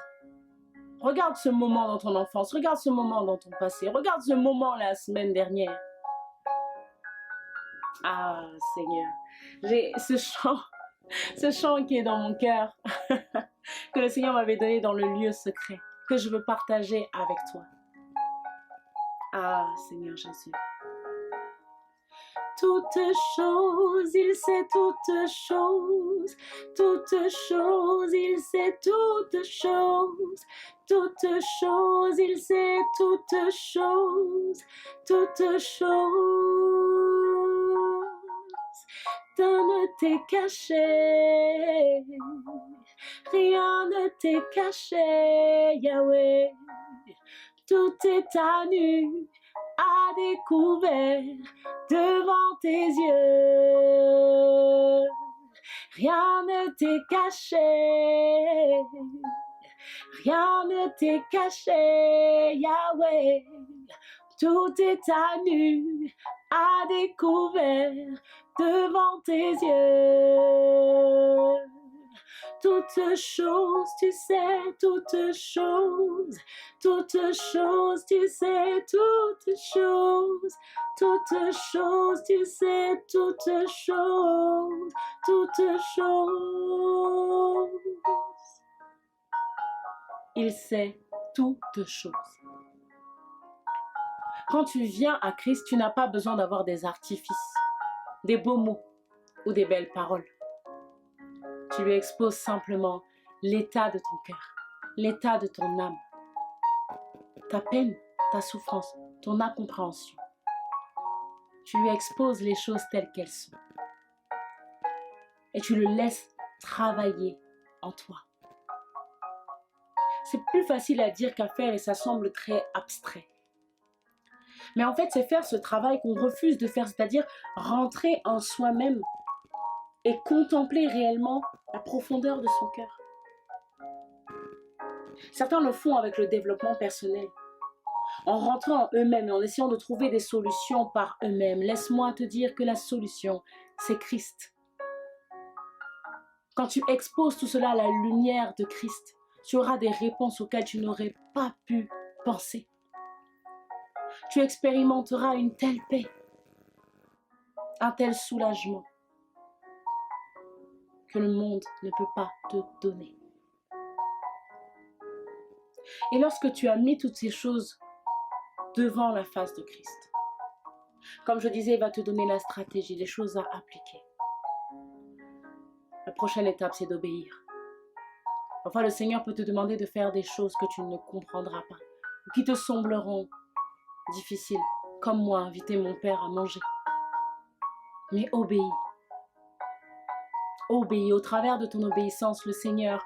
ce moment dans ton enfance, regarde ce moment dans ton passé, regarde ce moment la semaine dernière. Ah Seigneur, j'ai ce chant qui est dans mon cœur, que le Seigneur m'avait donné dans le lieu secret, que je veux partager avec toi. Ah Seigneur Jésus. toutes choses, il sait toutes choses, toutes choses, il sait toutes choses, toutes choses, il sait toutes choses, toutes choses. Rien ne t'est caché, rien ne t'est caché, Yahweh. Tout est à nu, à découvert devant tes yeux. Rien ne t'est caché, rien ne t'est caché, Yahweh. Tout est à nu, à découvert devant tes yeux. Toutes choses, tu sais, toutes choses, tu sais, toutes choses, tu sais, toutes choses. Il sait toutes choses. Quand tu viens à Christ, tu n'as pas besoin d'avoir des artifices, des beaux mots ou des belles paroles. Tu lui exposes simplement l'état de ton cœur, l'état de ton âme, ta peine, ta souffrance, ton incompréhension. Tu lui exposes les choses telles qu'elles sont. Et tu le laisses travailler en toi. C'est plus facile à dire qu'à faire et ça semble très abstrait. Mais en fait, c'est faire ce travail qu'on refuse de faire, c'est-à-dire rentrer en soi-même et contempler réellement la profondeur de son cœur. Certains le font avec le développement personnel, en rentrant en eux-mêmes et en essayant de trouver des solutions par eux-mêmes. Laisse-moi te dire que la solution, c'est Christ. Quand tu exposes tout cela à la lumière de Christ, tu auras des réponses auxquelles tu n'aurais pas pu penser. Tu expérimenteras une telle paix, un tel soulagement que le monde ne peut pas te donner. Et lorsque tu as mis toutes ces choses devant la face de Christ, comme je disais, il va te donner la stratégie, les choses à appliquer. La prochaine étape, c'est d'obéir. Parfois, le Seigneur peut te demander de faire des choses que tu ne comprendras pas, ou qui te sembleront difficiles, comme moi, inviter mon père à manger. Mais obéis. Obéis. Au travers de ton obéissance, le Seigneur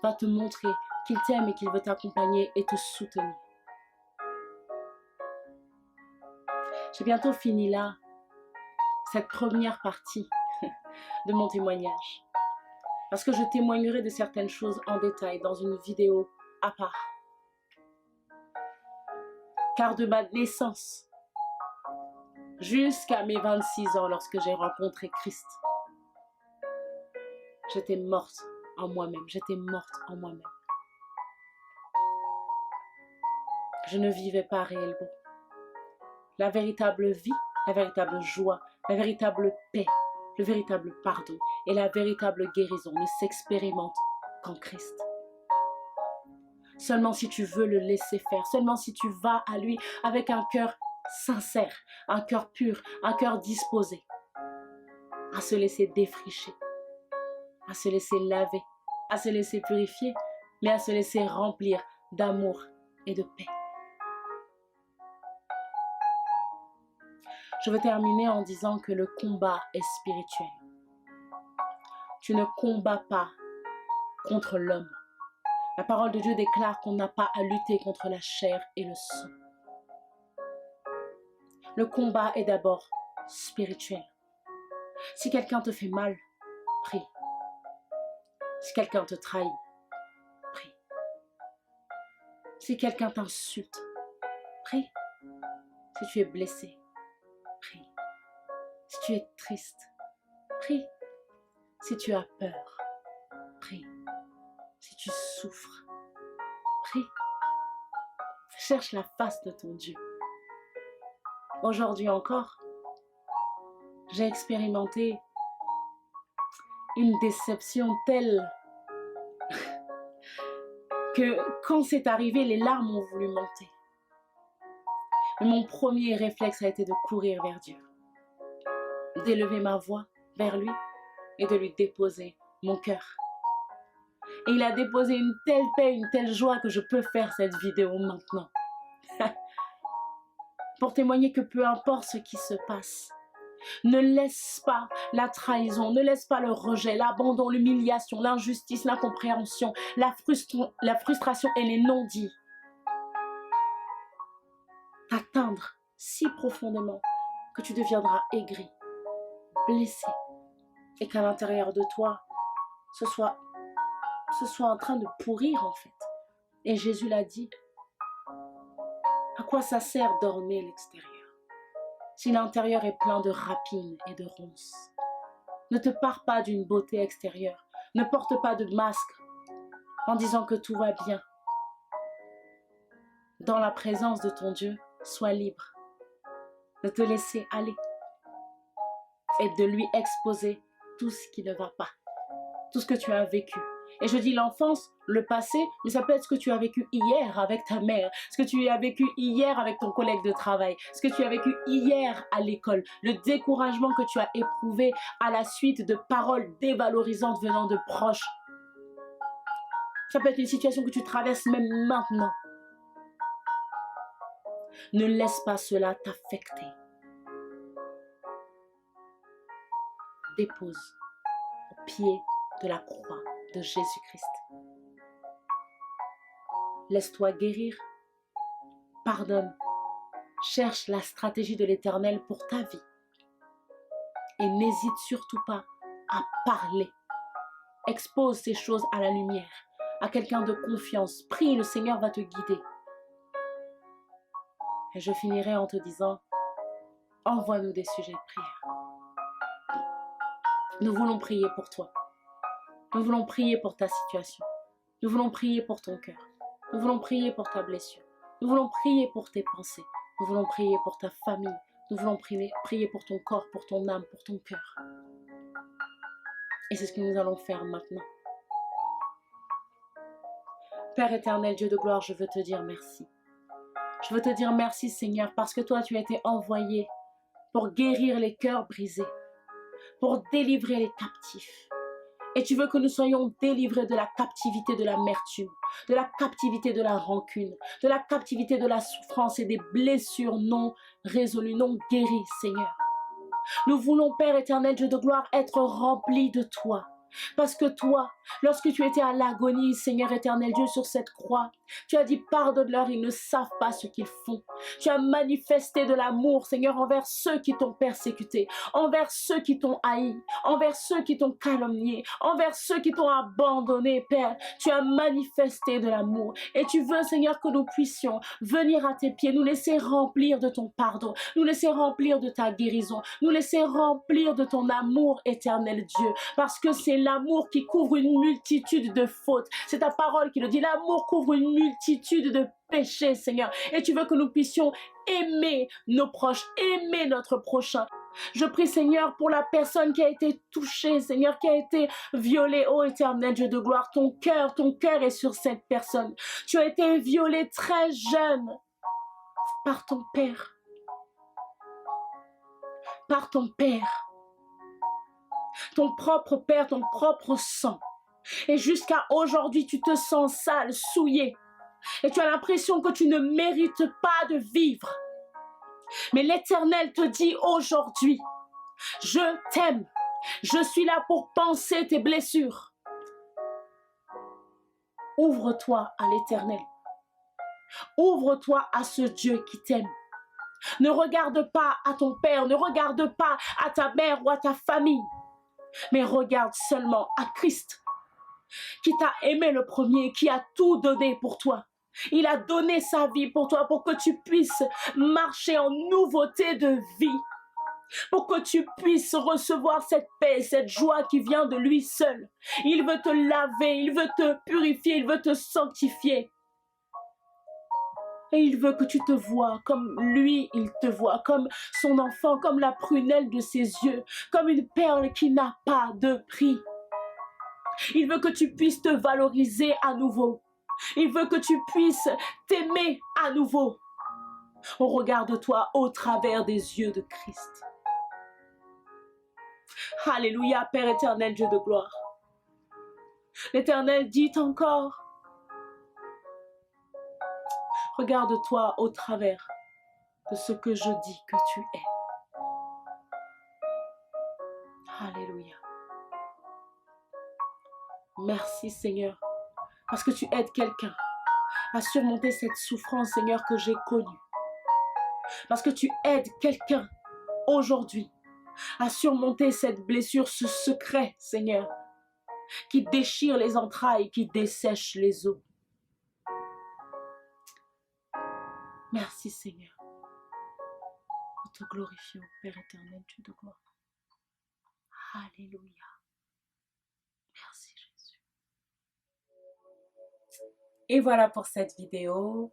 va te montrer qu'il t'aime et qu'il veut t'accompagner et te soutenir. J'ai bientôt fini là, cette première partie de mon témoignage. Parce que je témoignerai de certaines choses en détail dans une vidéo à part. Car de ma naissance jusqu'à mes 26 ans, lorsque j'ai rencontré Christ, j'étais morte en moi-même. J'étais morte en moi-même. Je ne vivais pas réellement. La véritable vie, la véritable joie, la véritable paix, le véritable pardon et la véritable guérison ne s'expérimentent qu'en Christ. Seulement si tu veux le laisser faire, seulement si tu vas à lui avec un cœur sincère, un cœur pur, un cœur disposé à se laisser défricher, à se laisser laver, à se laisser purifier, mais à se laisser remplir d'amour et de paix. Je veux terminer en disant que le combat est spirituel. Tu ne combats pas contre l'homme. La parole de Dieu déclare qu'on n'a pas à lutter contre la chair et le sang. Le combat est d'abord spirituel. Si quelqu'un te fait mal, prie. Si quelqu'un te trahit, prie. Si quelqu'un t'insulte, prie. Si tu es blessé, prie. Si tu es triste, prie. Si tu as peur, prie. Si tu souffres, prie. Cherche la face de ton Dieu. Aujourd'hui encore, j'ai expérimenté une déception telle que quand c'est arrivé, les larmes ont voulu monter. Mais mon premier réflexe a été de courir vers Dieu. d'élever ma voix vers lui et de lui déposer mon cœur. Et il a déposé une telle paix, une telle joie que je peux faire cette vidéo maintenant. Pour témoigner que peu importe ce qui se passe, ne laisse pas la trahison, ne laisse pas le rejet, l'abandon, l'humiliation, l'injustice, l'incompréhension, la frustration et les non-dits t'atteindre si profondément que tu deviendras aigri, blessé, et qu'à l'intérieur de toi, ce soit en train de pourrir en fait. Et Jésus l'a dit, à quoi ça sert d'orner l'extérieur si l'intérieur est plein de rapines et de ronces? Ne te pare pas d'une beauté extérieure, ne porte pas de masque en disant que tout va bien. Dans la présence de ton Dieu, sois libre de te laisser aller et de lui exposer tout ce qui ne va pas, tout ce que tu as vécu. Et je dis l'enfance, le passé, mais ça peut être ce que tu as vécu hier avec ta mère, ce que tu as vécu hier avec ton collègue de travail, ce que tu as vécu hier à l'école, le découragement que tu as éprouvé à la suite de paroles dévalorisantes venant de proches. Ça peut être une situation que tu traverses même maintenant. Ne laisse pas cela t'affecter. Dépose au pied de la croix de Jésus-Christ. Laisse-toi guérir. Pardonne. Cherche la stratégie de l'Éternel pour ta vie. Et n'hésite surtout pas à parler. Expose ces choses à la lumière, à quelqu'un de confiance. Prie, le Seigneur va te guider. Et je finirai en te disant, envoie-nous des sujets de prière. Nous voulons prier pour toi. Nous voulons prier pour ta situation. Nous voulons prier pour ton cœur. Nous voulons prier pour ta blessure. Nous voulons prier pour tes pensées. Nous voulons prier pour ta famille. Nous voulons prier pour ton corps, pour ton âme, pour ton cœur. Et c'est ce que nous allons faire maintenant. Père éternel, Dieu de gloire, je veux te dire merci. Je veux te dire merci, Seigneur, parce que toi, tu as été envoyé pour guérir les cœurs brisés, pour délivrer les captifs. Et tu veux que nous soyons délivrés de la captivité de l'amertume, de la captivité de la rancune, de la captivité de la souffrance et des blessures non résolues, non guéries, Seigneur. Nous voulons, Père éternel, Dieu de gloire, être remplis de toi. Parce que toi, lorsque tu étais à l'agonie, Seigneur éternel Dieu, sur cette croix, tu as dit pardonne-leur, ils ne savent pas ce qu'ils font. Tu as manifesté de l'amour, Seigneur, envers ceux qui t'ont persécuté, envers ceux qui t'ont haï, envers ceux qui t'ont calomnié, envers ceux qui t'ont abandonné, Père. Tu as manifesté de l'amour et tu veux, Seigneur, que nous puissions venir à tes pieds, nous laisser remplir de ton pardon, nous laisser remplir de ta guérison, nous laisser remplir de ton amour, éternel Dieu, parce que c'est l'amour qui couvre une multitude de fautes. C'est ta parole qui le dit, l'amour couvre une multitude de péchés, Seigneur. Et tu veux que nous puissions aimer nos proches, aimer notre prochain. Je prie, Seigneur, pour la personne qui a été touchée, Seigneur, qui a été violée. Ô éternel Dieu de gloire, ton cœur est sur cette personne. Tu as été violée très jeune par ton père. Par ton père. Ton propre père, ton propre sang. Et jusqu'à aujourd'hui, tu te sens sale, souillé. Et tu as l'impression que tu ne mérites pas de vivre. Mais l'Éternel te dit aujourd'hui, je t'aime. Je suis là pour panser tes blessures. Ouvre-toi à l'Éternel. Ouvre-toi à ce Dieu qui t'aime. Ne regarde pas à ton père, ne regarde pas à ta mère ou à ta famille. Mais regarde seulement à Christ, qui t'a aimé le premier, qui a tout donné pour toi. Il a donné sa vie pour toi, pour que tu puisses marcher en nouveauté de vie, pour que tu puisses recevoir cette paix, cette joie qui vient de lui seul. Il veut te laver, il veut te purifier, il veut te sanctifier. Et il veut que tu te vois comme lui, il te voit, comme son enfant, comme la prunelle de ses yeux, comme une perle qui n'a pas de prix. Il veut que tu puisses te valoriser à nouveau. Il veut que tu puisses t'aimer à nouveau. On regarde toi au travers des yeux de Christ. Alléluia, Père éternel, Dieu de gloire. L'Éternel dit encore, regarde-toi au travers de ce que je dis que tu es. Alléluia. Merci Seigneur, parce que tu aides quelqu'un à surmonter cette souffrance, Seigneur, que j'ai connue. Parce que tu aides quelqu'un aujourd'hui à surmonter cette blessure, ce secret, Seigneur, qui déchire les entrailles, qui dessèche les os. Merci Seigneur. Nous te glorifions, Père éternel, Dieu de gloire. Alléluia. Merci Jésus. Et voilà pour cette vidéo.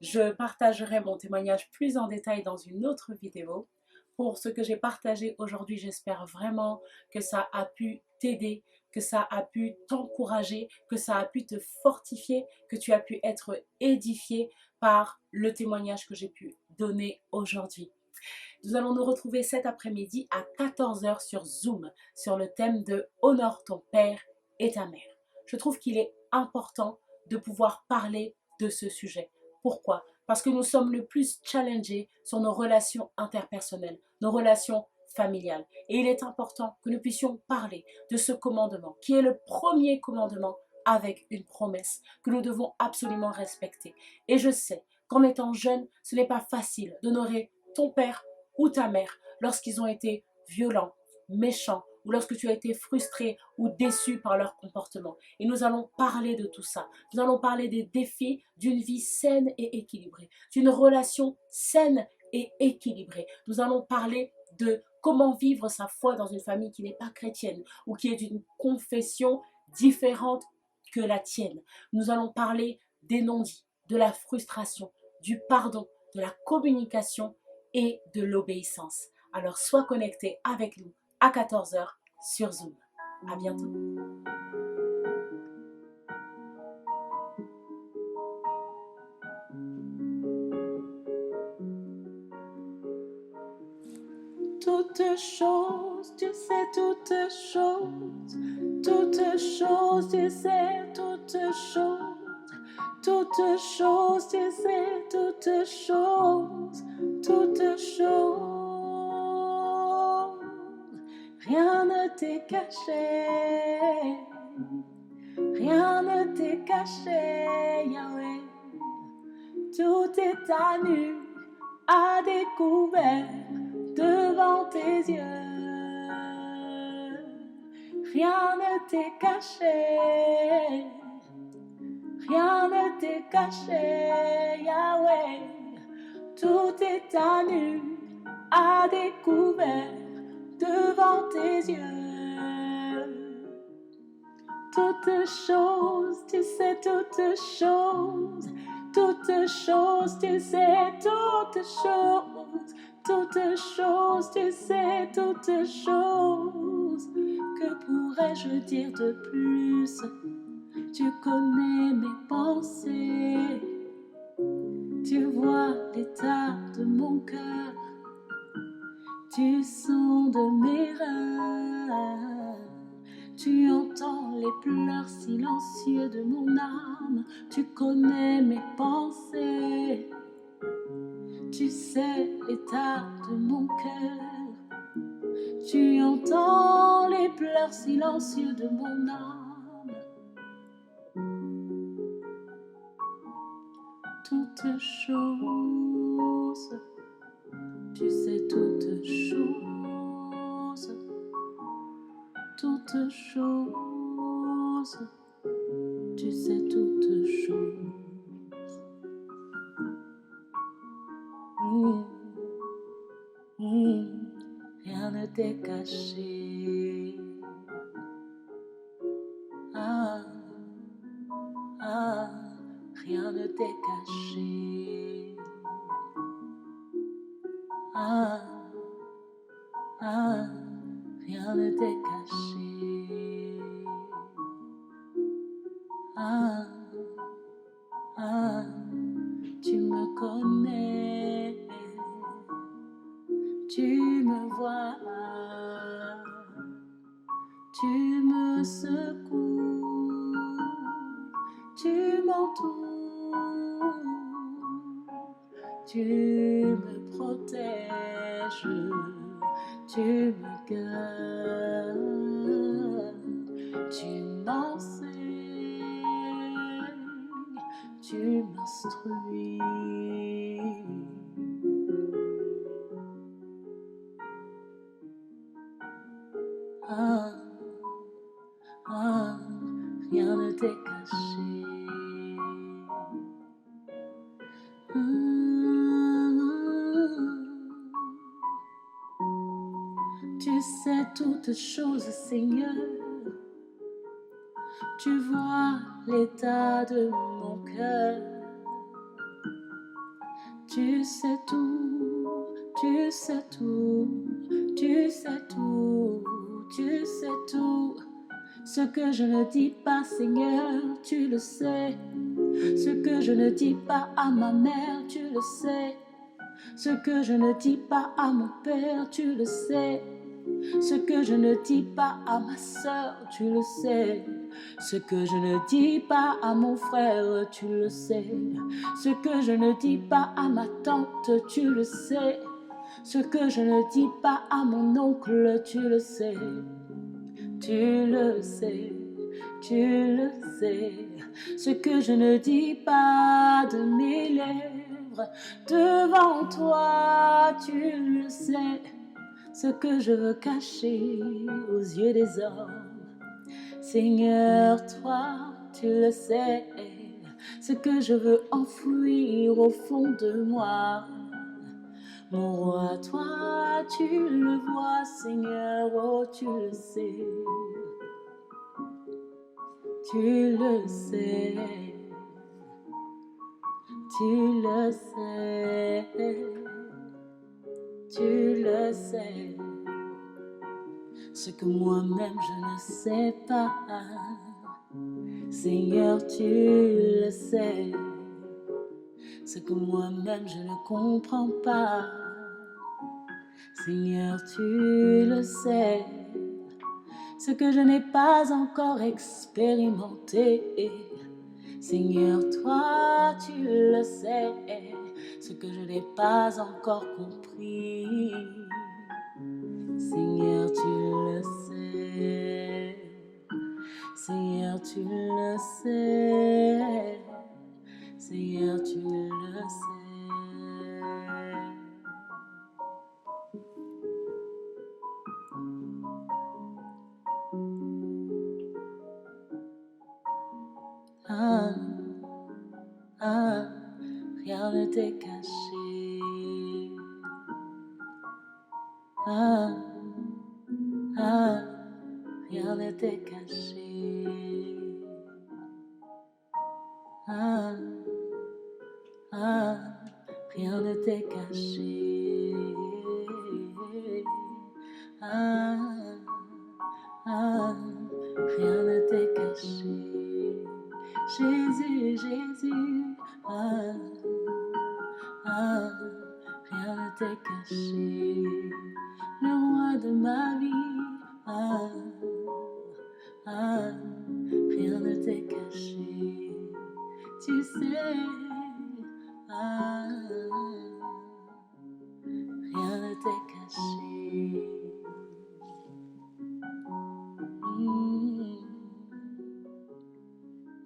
Je partagerai mon témoignage plus en détail dans une autre vidéo. Pour ce que j'ai partagé aujourd'hui, j'espère vraiment que ça a pu t'aider, que ça a pu t'encourager, que ça a pu te fortifier, que tu as pu être édifié par le témoignage que j'ai pu donner aujourd'hui. Nous allons nous retrouver cet après-midi à 14 h sur Zoom, sur le thème de « Honore ton père et ta mère ». Je trouve qu'il est important de pouvoir parler de ce sujet. Pourquoi? Parce que nous sommes le plus challengés sur nos relations interpersonnelles, nos relations familiales. Et il est important que nous puissions parler de ce commandement, qui est le premier commandement avec une promesse que nous devons absolument respecter. Et je sais qu'en étant jeune, ce n'est pas facile d'honorer ton père ou ta mère lorsqu'ils ont été violents, méchants, ou lorsque tu as été frustré ou déçu par leur comportement. Et nous allons parler de tout ça. Nous allons parler des défis d'une vie saine et équilibrée, d'une relation saine et équilibrée. Nous allons parler de comment vivre sa foi dans une famille qui n'est pas chrétienne ou qui est d'une confession différente que la tienne. Nous allons parler des non-dits, de la frustration, du pardon, de la communication et de l'obéissance. Alors sois connecté avec nous à 14 h sur Zoom. À bientôt. Toutes choses, tu sais, toutes choses, tu sais, toutes choses, tu sais, toutes choses. Rien ne t'est caché, rien ne t'est caché, Yahweh. Tout est à nu, à découvert devant tes yeux. Rien ne t'est caché, rien ne t'est caché, Yahweh. Tout est à nu, à découvert devant tes yeux. Toutes choses, tu sais, toutes choses, tu sais, toutes choses, tu sais, toutes choses. Que pourrais-je dire de plus? Tu connais mes pensées, tu vois l'état de mon cœur, tu sondes mes reins, tu entends les pleurs silencieux de mon âme, tu connais mes pensées, tu sais l'état de mon cœur, tu entends les pleurs silencieux de mon âme. Toutes choses, tu sais toutes choses, toutes choses, tu sais toutes choses. Rien ne t'est caché. Rien ne t'est caché. Rien ne t'est caché. Tu me connais, tu me vois. tu m'entoures, tu me protèges, tu me gardes, tu m'enseignes, tu m'instruis. Ah, ah, rien ne t'est caché. Tu sais toutes choses, Seigneur. Tu vois l'état de mon cœur. Tu sais tout, tu sais tout, tu sais tout, tu sais tout. Ce que je ne dis pas, Seigneur, tu le sais. Ce que je ne dis pas à ma mère, tu le sais. Ce que je ne dis pas à mon père, tu le sais. Ce que je ne dis pas à ma soeur, tu le sais. Ce que je ne dis pas à mon frère, tu le sais. Ce que je ne dis pas à ma tante, tu le sais. Ce que je ne dis pas à mon oncle, tu le sais. Tu le sais, tu le sais. Ce que je ne dis pas de mes lèvres, devant toi, tu le sais. Ce que je veux cacher aux yeux des hommes, Seigneur, toi, tu le sais. Ce que je veux enfouir au fond de moi, mon roi, toi, tu le vois, Seigneur, oh, tu le sais. Tu le sais, tu le sais, tu le sais. Ce que moi-même je ne sais pas, Seigneur, tu le sais. Ce que moi-même je ne comprends pas, Seigneur, tu le sais. Ce que je n'ai pas encore expérimenté, Seigneur, toi, tu le sais. Ce que je n'ai pas encore compris, Seigneur, tu le sais. Seigneur, tu le sais. Seigneur, tu le sais. Ah, ah, rien ne t'est caché. Ah, ah, rien ne t'est caché. Ah, ah, rien ne t'est caché. Ah, ah, rien ne t'est caché. Jésus, Jésus, ah, ah, rien ne t'est caché. Le roi de ma vie, ah, ah, rien ne t'est caché. Tu sais, ah, rien ne t'est caché.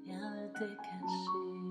Rien ne t'est caché.